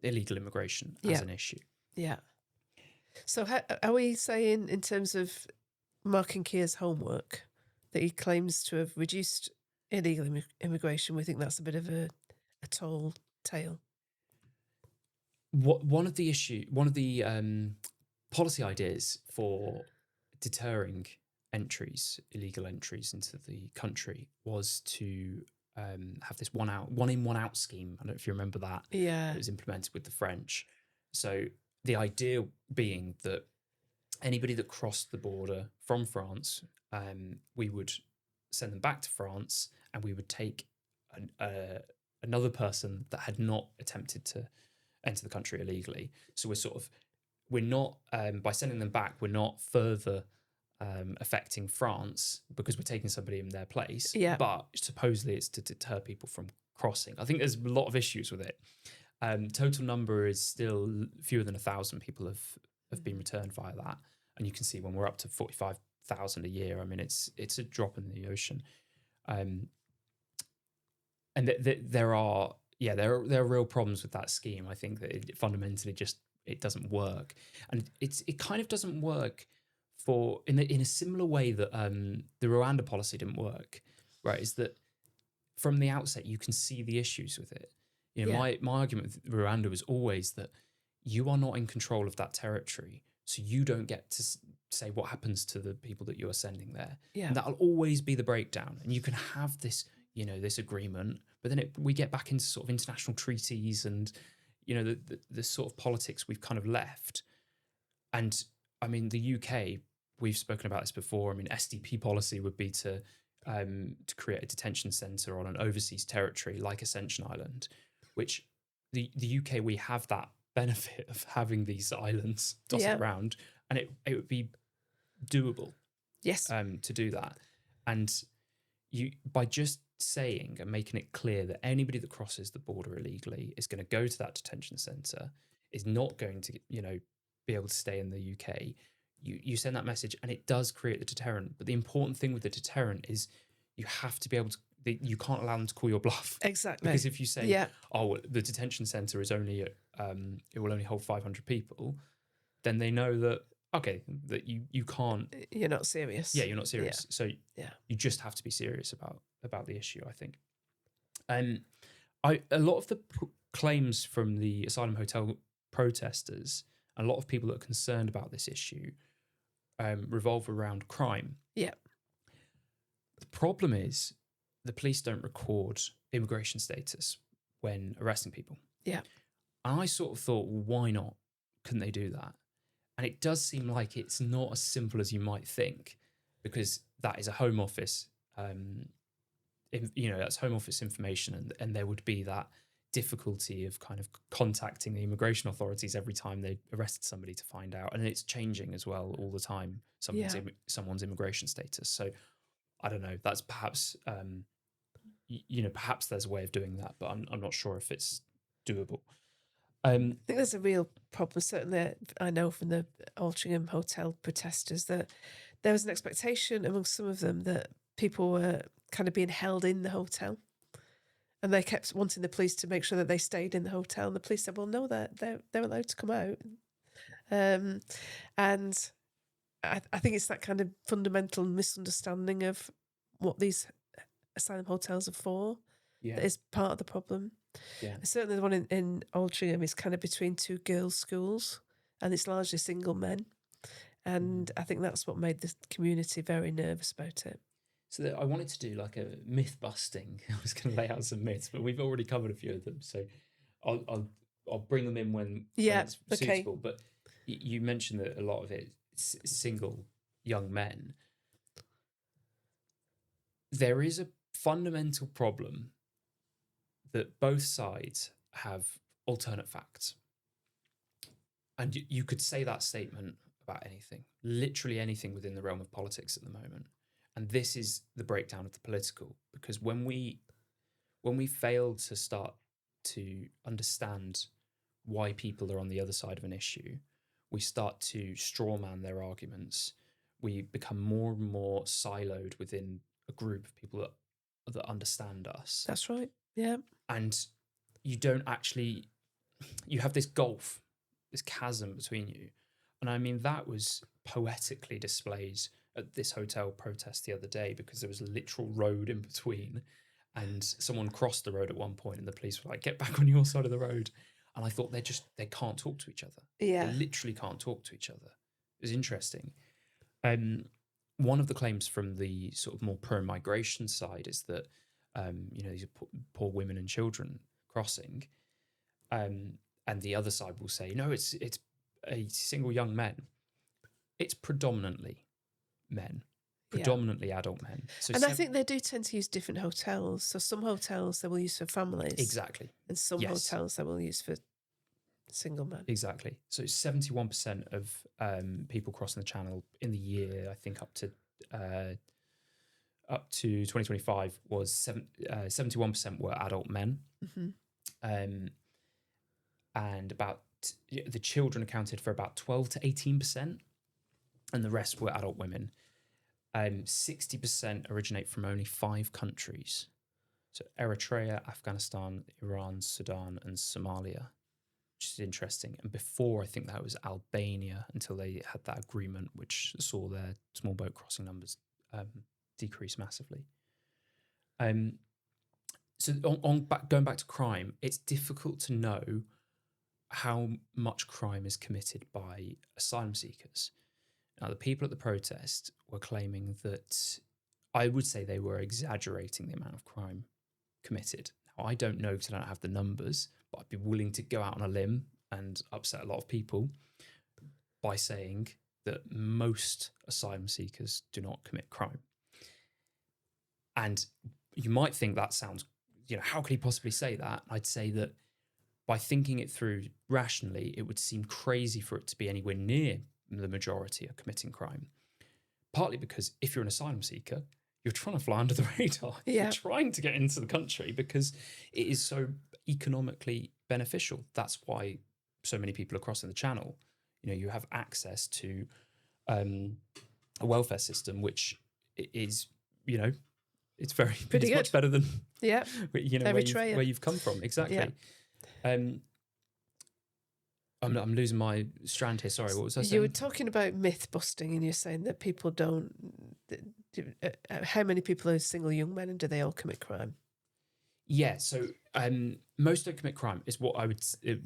Speaker 2: illegal immigration as an issue.
Speaker 1: Yeah. So are we saying, in terms of Mark and Keir's homework, that he claims to have reduced illegal immigration? We think that's a bit of a tall tale.
Speaker 2: One of the policy ideas for deterring illegal entries into the country, was to have this one in, one out scheme. I don't know if you remember that.
Speaker 1: Yeah.
Speaker 2: It was implemented with the French. So the idea being that anybody that crossed the border from France, we would send them back to France, and we would take another person that had not attempted to enter the country illegally. So we're not by sending them back, we're not further affecting France because we're taking somebody in their place.
Speaker 1: Yeah.
Speaker 2: But supposedly it's to deter people from crossing. I think there's a lot of issues with it. Total number is still fewer than 1,000 people have been returned via that. And you can see when we're up to 45,000 a year, I mean, it's a drop in the ocean. And there are real problems with that scheme. I think that it fundamentally it doesn't work, and it kind of doesn't work in a similar way that the Rwanda policy didn't work. Right? Is that from the outset you can see the issues with it. My argument with Rwanda was always that you are not in control of that territory, so you don't get to say what happens to the people that you are sending there.
Speaker 1: Yeah.
Speaker 2: And that'll always be the breakdown. And you can have this, this agreement, but then we get back into sort of international treaties and, the sort of politics we've kind of left. And I mean, the UK, we've spoken about this before. I mean, SDP policy would be to create a detention centre on an overseas territory like Ascension Island, which the UK, we have that benefit of having these islands dotted around, and it would be doable.
Speaker 1: Yes.
Speaker 2: To do that. And by just saying and making it clear that anybody that crosses the border illegally is going to go to that detention centre, is not going to, be able to stay in the UK. You send that message, and it does create the deterrent. But the important thing with the deterrent is you have to be able to. You can't allow them to call your bluff.
Speaker 1: Exactly.
Speaker 2: Because if you say, "Oh, the detention centre is only it will only hold 500 people," then they know that that you can't.
Speaker 1: You're not serious.
Speaker 2: Yeah, you're not serious.
Speaker 1: Yeah.
Speaker 2: So you just have to be serious about the issue, I think. A lot of the claims from the asylum hotel protesters, a lot of people that are concerned about this issue, revolve around crime.
Speaker 1: Yeah.
Speaker 2: The problem is the police don't record immigration status when arresting people.
Speaker 1: Yeah.
Speaker 2: And I sort of thought, well, why not? Couldn't they do that? And it does seem like it's not as simple as you might think, because that is a Home Office, that's Home Office information, and there would be that difficulty of kind of contacting the immigration authorities every time they arrested somebody to find out. And it's changing as well all the time, someone's immigration status. So I don't know. That's perhaps perhaps there's a way of doing that, but I'm not sure if it's doable.
Speaker 1: I think there's a real problem. Certainly, I know from the Altrincham hotel protesters that there was an expectation amongst some of them that people were kind of being held in the hotel, and they kept wanting the police to make sure that they stayed in the hotel. And the police said, "Well, no, they're allowed to come out." And I think it's that kind of fundamental misunderstanding of what these asylum hotels are for
Speaker 2: Yeah,
Speaker 1: that is part of the problem.
Speaker 2: yeah.
Speaker 1: Certainly, the one in Altrincham is kind of between two girls' schools, and it's largely single men. And I think that's what made the community very nervous about it.
Speaker 2: So I wanted to do like a myth busting. I was going to lay out some myths, but we've already covered a few of them. So I'll bring them in when it's
Speaker 1: okay.
Speaker 2: suitable. But you mentioned that a lot of it is single young men. There is a fundamental problem that both sides have alternate facts. And you could say that statement about anything, literally anything within the realm of politics at the moment. And this is the breakdown of the political, because when we fail to start to understand why people are on the other side of an issue, we start to strawman their arguments. We become more and more siloed within a group of people that understand us.
Speaker 1: That's right. Yeah.
Speaker 2: And you don't actually, you have this gulf, this chasm between you. And I mean, that was poetically displayed at this hotel protest the other day, because there was a literal road in between, and someone crossed the road at one point and the police were like, get back on your side of the road. And I thought they can't talk to each other.
Speaker 1: Yeah.
Speaker 2: They literally can't talk to each other. It was interesting. One of the claims from the sort of more pro-migration side is that, these are poor women and children crossing. And the other side will say, no, it's a single young men. It's predominantly men, predominantly adult men. So
Speaker 1: and I think they do tend to use different hotels. So some hotels they will use for families.
Speaker 2: Exactly.
Speaker 1: And some hotels they will use for single men.
Speaker 2: Exactly. So 71% of people crossing the channel in the year, I think up to 2025 was 71% were adult men.
Speaker 1: Mm-hmm.
Speaker 2: And about the children accounted for about 12 to 18%, and the rest were adult women. 60% originate from only 5 countries. So Eritrea, Afghanistan, Iran, Sudan, and Somalia, which is interesting. And before, I think that was Albania, until they had that agreement, which saw their small boat crossing numbers decrease massively. So going back to crime, it's difficult to know how much crime is committed by asylum seekers. Now, the people at the protest were claiming that, I would say they were exaggerating the amount of crime committed. Now, I don't know because I don't have the numbers, but I'd be willing to go out on a limb and upset a lot of people by saying that most asylum seekers do not commit crime. And you might think that sounds, how could he possibly say that? I'd say that by thinking it through rationally, it would seem crazy for it to be anywhere near the majority are committing crime. Partly because if you're an asylum seeker, you're trying to fly under the radar.
Speaker 1: Yeah.
Speaker 2: You're trying to get into the country because it is so economically beneficial. That's why so many people are crossing the channel. You have access to a welfare system, which is, it's very
Speaker 1: pretty good.
Speaker 2: Much better than
Speaker 1: Eritrea.
Speaker 2: where you've come from. Exactly.
Speaker 1: Yeah.
Speaker 2: I'm losing my strand here. Sorry, what was I saying?
Speaker 1: You were talking about myth busting, and you're saying that people don't. How many people are single young men, and do they all commit crime?
Speaker 2: Yeah, so most don't commit crime is what I would say,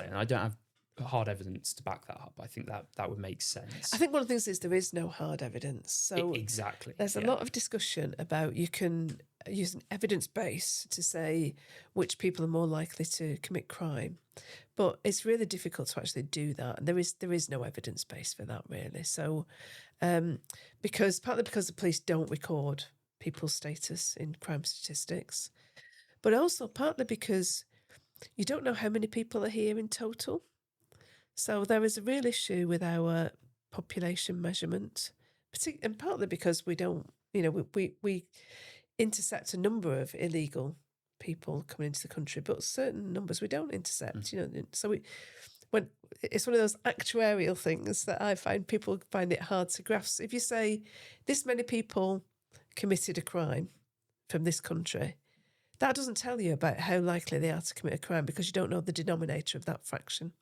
Speaker 2: and I don't have hard evidence to back that up. I think that would make sense.
Speaker 1: I think one of the things is there is no hard evidence. So
Speaker 2: exactly,
Speaker 1: there's a lot of discussion about you can use an evidence base to say which people are more likely to commit crime, but it's really difficult to actually do that, and there is no evidence base for that really. So partly because the police don't record people's status in crime statistics, but also partly because you don't know how many people are here in total. So there is a real issue with our population measurement, and partly because we don't, we intercept a number of illegal people coming into the country, but certain numbers we don't intercept. So when it's one of those actuarial things that I find people find it hard to grasp. If you say this many people committed a crime from this country, that doesn't tell you about how likely they are to commit a crime because you don't know the denominator of that fraction.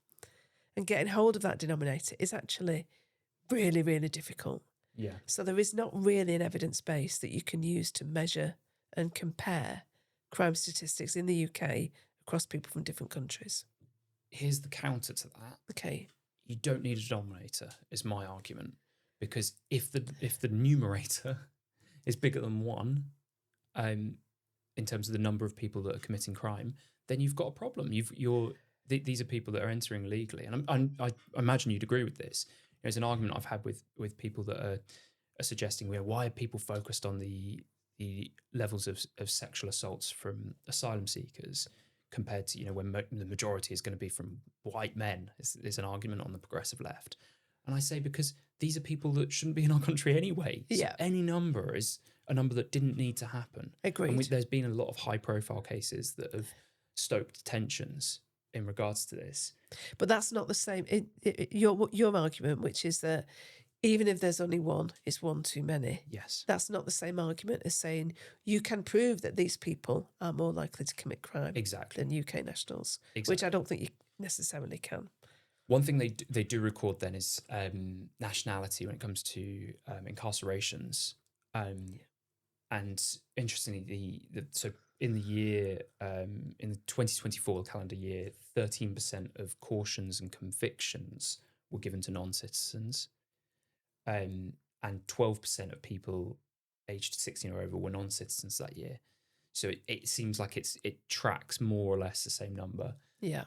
Speaker 1: And getting hold of that denominator is actually really, really difficult.
Speaker 2: Yeah.
Speaker 1: So there is not really an evidence base that you can use to measure and compare crime statistics in the UK across people from different countries.
Speaker 2: Here's the counter to that.
Speaker 1: Okay.
Speaker 2: You don't need a denominator, is my argument, because if the numerator is bigger than 1, in terms of the number of people that are committing crime, then you've got a problem. These are people that are entering legally, and I imagine you'd agree with this. There's an argument I've had with people that are suggesting, why are people focused on the levels of sexual assaults from asylum seekers compared to when the majority is going to be from white men? Is an argument on the progressive left, and I say because these are people that shouldn't be in our country anyway. So
Speaker 1: Yeah.
Speaker 2: any number is a number that didn't need to happen.
Speaker 1: Agreed.
Speaker 2: And there's been a lot of high-profile cases that have stoked tensions in regards to this.
Speaker 1: But that's not the same. Your argument, which is that even if there's only one, it's one too many.
Speaker 2: Yes.
Speaker 1: That's not the same argument as saying you can prove that these people are more likely to commit crime
Speaker 2: Exactly.
Speaker 1: than UK nationals,
Speaker 2: Exactly.
Speaker 1: which I don't think you necessarily can.
Speaker 2: One thing they do record then is nationality when it comes to incarcerations. And interestingly, so in the year, in the 2024 calendar year, 13% of cautions and convictions were given to non-citizens, and 12% of people aged 16 or over were non-citizens that year. So it seems like it tracks more or less the same number.
Speaker 1: Yeah.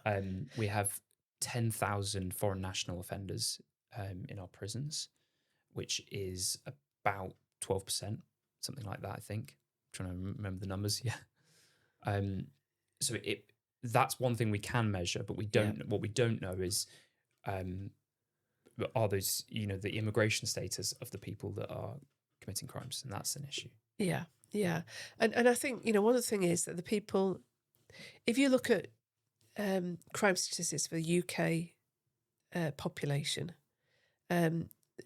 Speaker 2: We have 10,000 foreign national offenders in our prisons, which is about 12%. Something like that, I think. I'm trying to remember the numbers. Yeah. So that's one thing we can measure, but we don't.
Speaker 1: Yeah.
Speaker 2: What we don't know is, are those the immigration status of the people that are committing crimes, and that's an issue.
Speaker 1: Yeah, yeah, and I think one of the things is that the people, if you look at crime statistics for the UK population,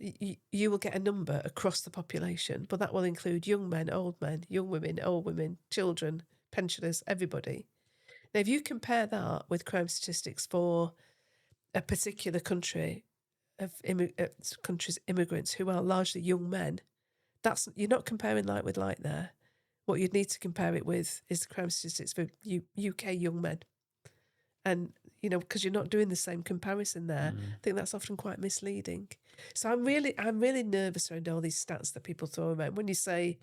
Speaker 1: you will get a number across the population, but that will include young men, old men, young women, old women, children, pensioners, everybody. Now, if you compare that with crime statistics for a particular country of country's immigrants who are largely young men, you're not comparing light with light there. What you'd need to compare it with is the crime statistics for UK young men. And, because you're not doing the same comparison there, I think that's often quite misleading. So I'm really nervous around all these stats that people throw around. When you say,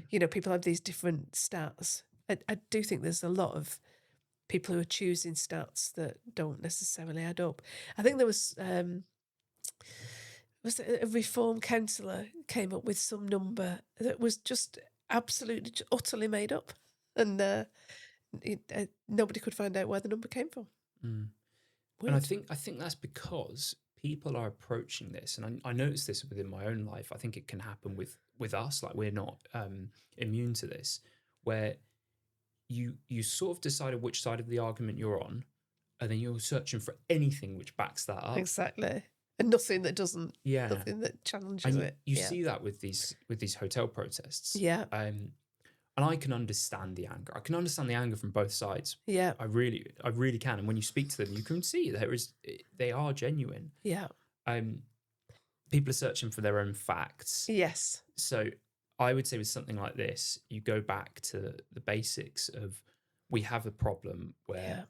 Speaker 1: people have these different stats, I do think there's a lot of people who are choosing stats that don't necessarily add up. I think there was a Reform councillor came up with some number that was just absolutely, utterly made up. And nobody could find out where the number came from.
Speaker 2: And I think that's because people are approaching this, and I noticed this within my own life. I think it can happen with us, like we're not immune to this, where you sort of decided which side of the argument you're on, and then you're searching for anything which backs that up.
Speaker 1: Exactly. And nothing that doesn't,
Speaker 2: yeah,
Speaker 1: nothing that challenges
Speaker 2: and
Speaker 1: it.
Speaker 2: You see that with these hotel protests.
Speaker 1: Yeah.
Speaker 2: And I can understand the anger. I can understand the anger from both sides.
Speaker 1: Yeah.
Speaker 2: I really can. And when you speak to them, you can see they are genuine.
Speaker 1: Yeah.
Speaker 2: People are searching for their own facts.
Speaker 1: Yes.
Speaker 2: So I would say with something like this, you go back to the basics of, we have a problem where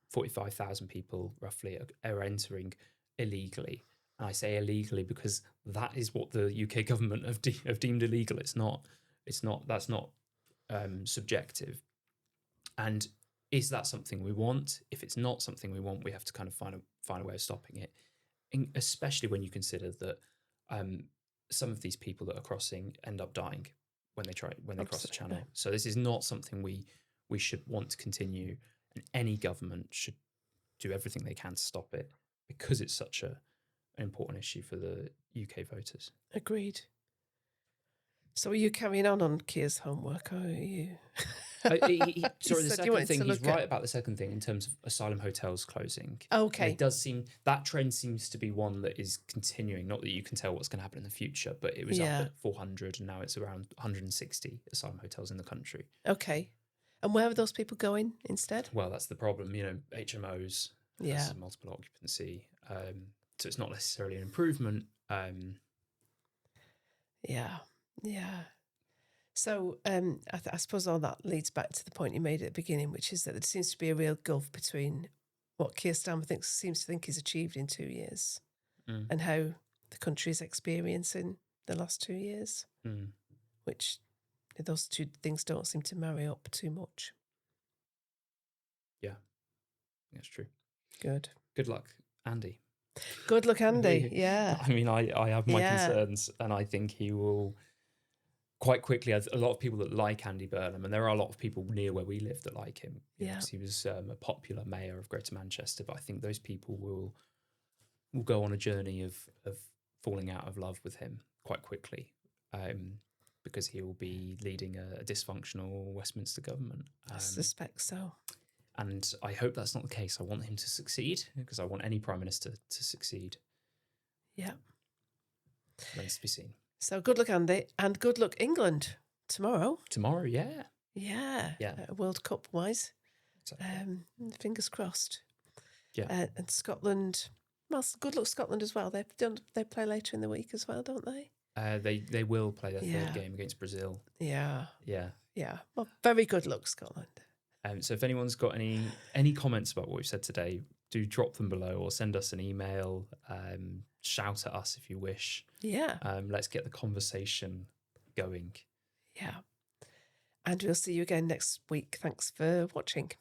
Speaker 2: 45,000 people roughly are entering illegally. And I say illegally because that is what the UK government have deemed illegal. That's not subjective. And is that something we want? If it's not something we want, we have to kind of find a way of stopping it. And especially when you consider that some of these people that are crossing end up dying when they cross the channel. So this is not something we should want to continue, and any government should do everything they can to stop it, because it's such an important issue for the UK voters.
Speaker 1: Agreed. So are you carrying on Keir's homework, or are you?
Speaker 2: Sorry, the
Speaker 1: said you
Speaker 2: second
Speaker 1: wanted
Speaker 2: thing,
Speaker 1: to
Speaker 2: he's
Speaker 1: look at-
Speaker 2: right about the second thing in terms of asylum hotels closing.
Speaker 1: Okay.
Speaker 2: And it does seem that trend seems to be one that is continuing. Not that you can tell what's going to happen in the future, but it was up
Speaker 1: Yeah.
Speaker 2: at 400 and now it's around 160 asylum hotels in the country.
Speaker 1: Okay. And where are those people going instead?
Speaker 2: Well, that's the problem. HMOs,
Speaker 1: Yeah.
Speaker 2: has multiple occupancy. So it's not necessarily an improvement.
Speaker 1: Yeah. Yeah. So I suppose all that leads back to the point you made at the beginning, which is that there seems to be a real gulf between what Keir Starmer seems to think he's achieved in 2 years and how the country is experiencing the last 2 years, which those two things don't seem to marry up too much.
Speaker 2: Yeah, that's true.
Speaker 1: Good.
Speaker 2: Good luck, Andy.
Speaker 1: Good luck, Andy. Yeah.
Speaker 2: I mean, I have my concerns, and I think he will quite quickly. A lot of people that like Andy Burnham, and there are a lot of people near where we live that like him. Because he was a popular mayor of Greater Manchester. But I think those people will go on a journey of falling out of love with him quite quickly, because he will be leading a dysfunctional Westminster government.
Speaker 1: I suspect so.
Speaker 2: And I hope that's not the case. I want him to succeed because I want any prime minister to succeed.
Speaker 1: Yeah.
Speaker 2: Remains to be seen.
Speaker 1: So good luck, Andy, and good luck, England, tomorrow.
Speaker 2: Tomorrow, yeah.
Speaker 1: Yeah. World Cup wise. Exactly. Fingers crossed.
Speaker 2: Yeah.
Speaker 1: And Scotland, well, good luck, Scotland as well. They play later in the week as well, don't they?
Speaker 2: They will play their third game against Brazil.
Speaker 1: Yeah.
Speaker 2: Yeah.
Speaker 1: Yeah. Well, very good luck, Scotland.
Speaker 2: So if anyone's got any comments about what we've said today, do drop them below or send us an email. Shout at us if you wish.
Speaker 1: Yeah.
Speaker 2: Let's get the conversation going.
Speaker 1: Yeah. And we'll see you again next week. Thanks for watching.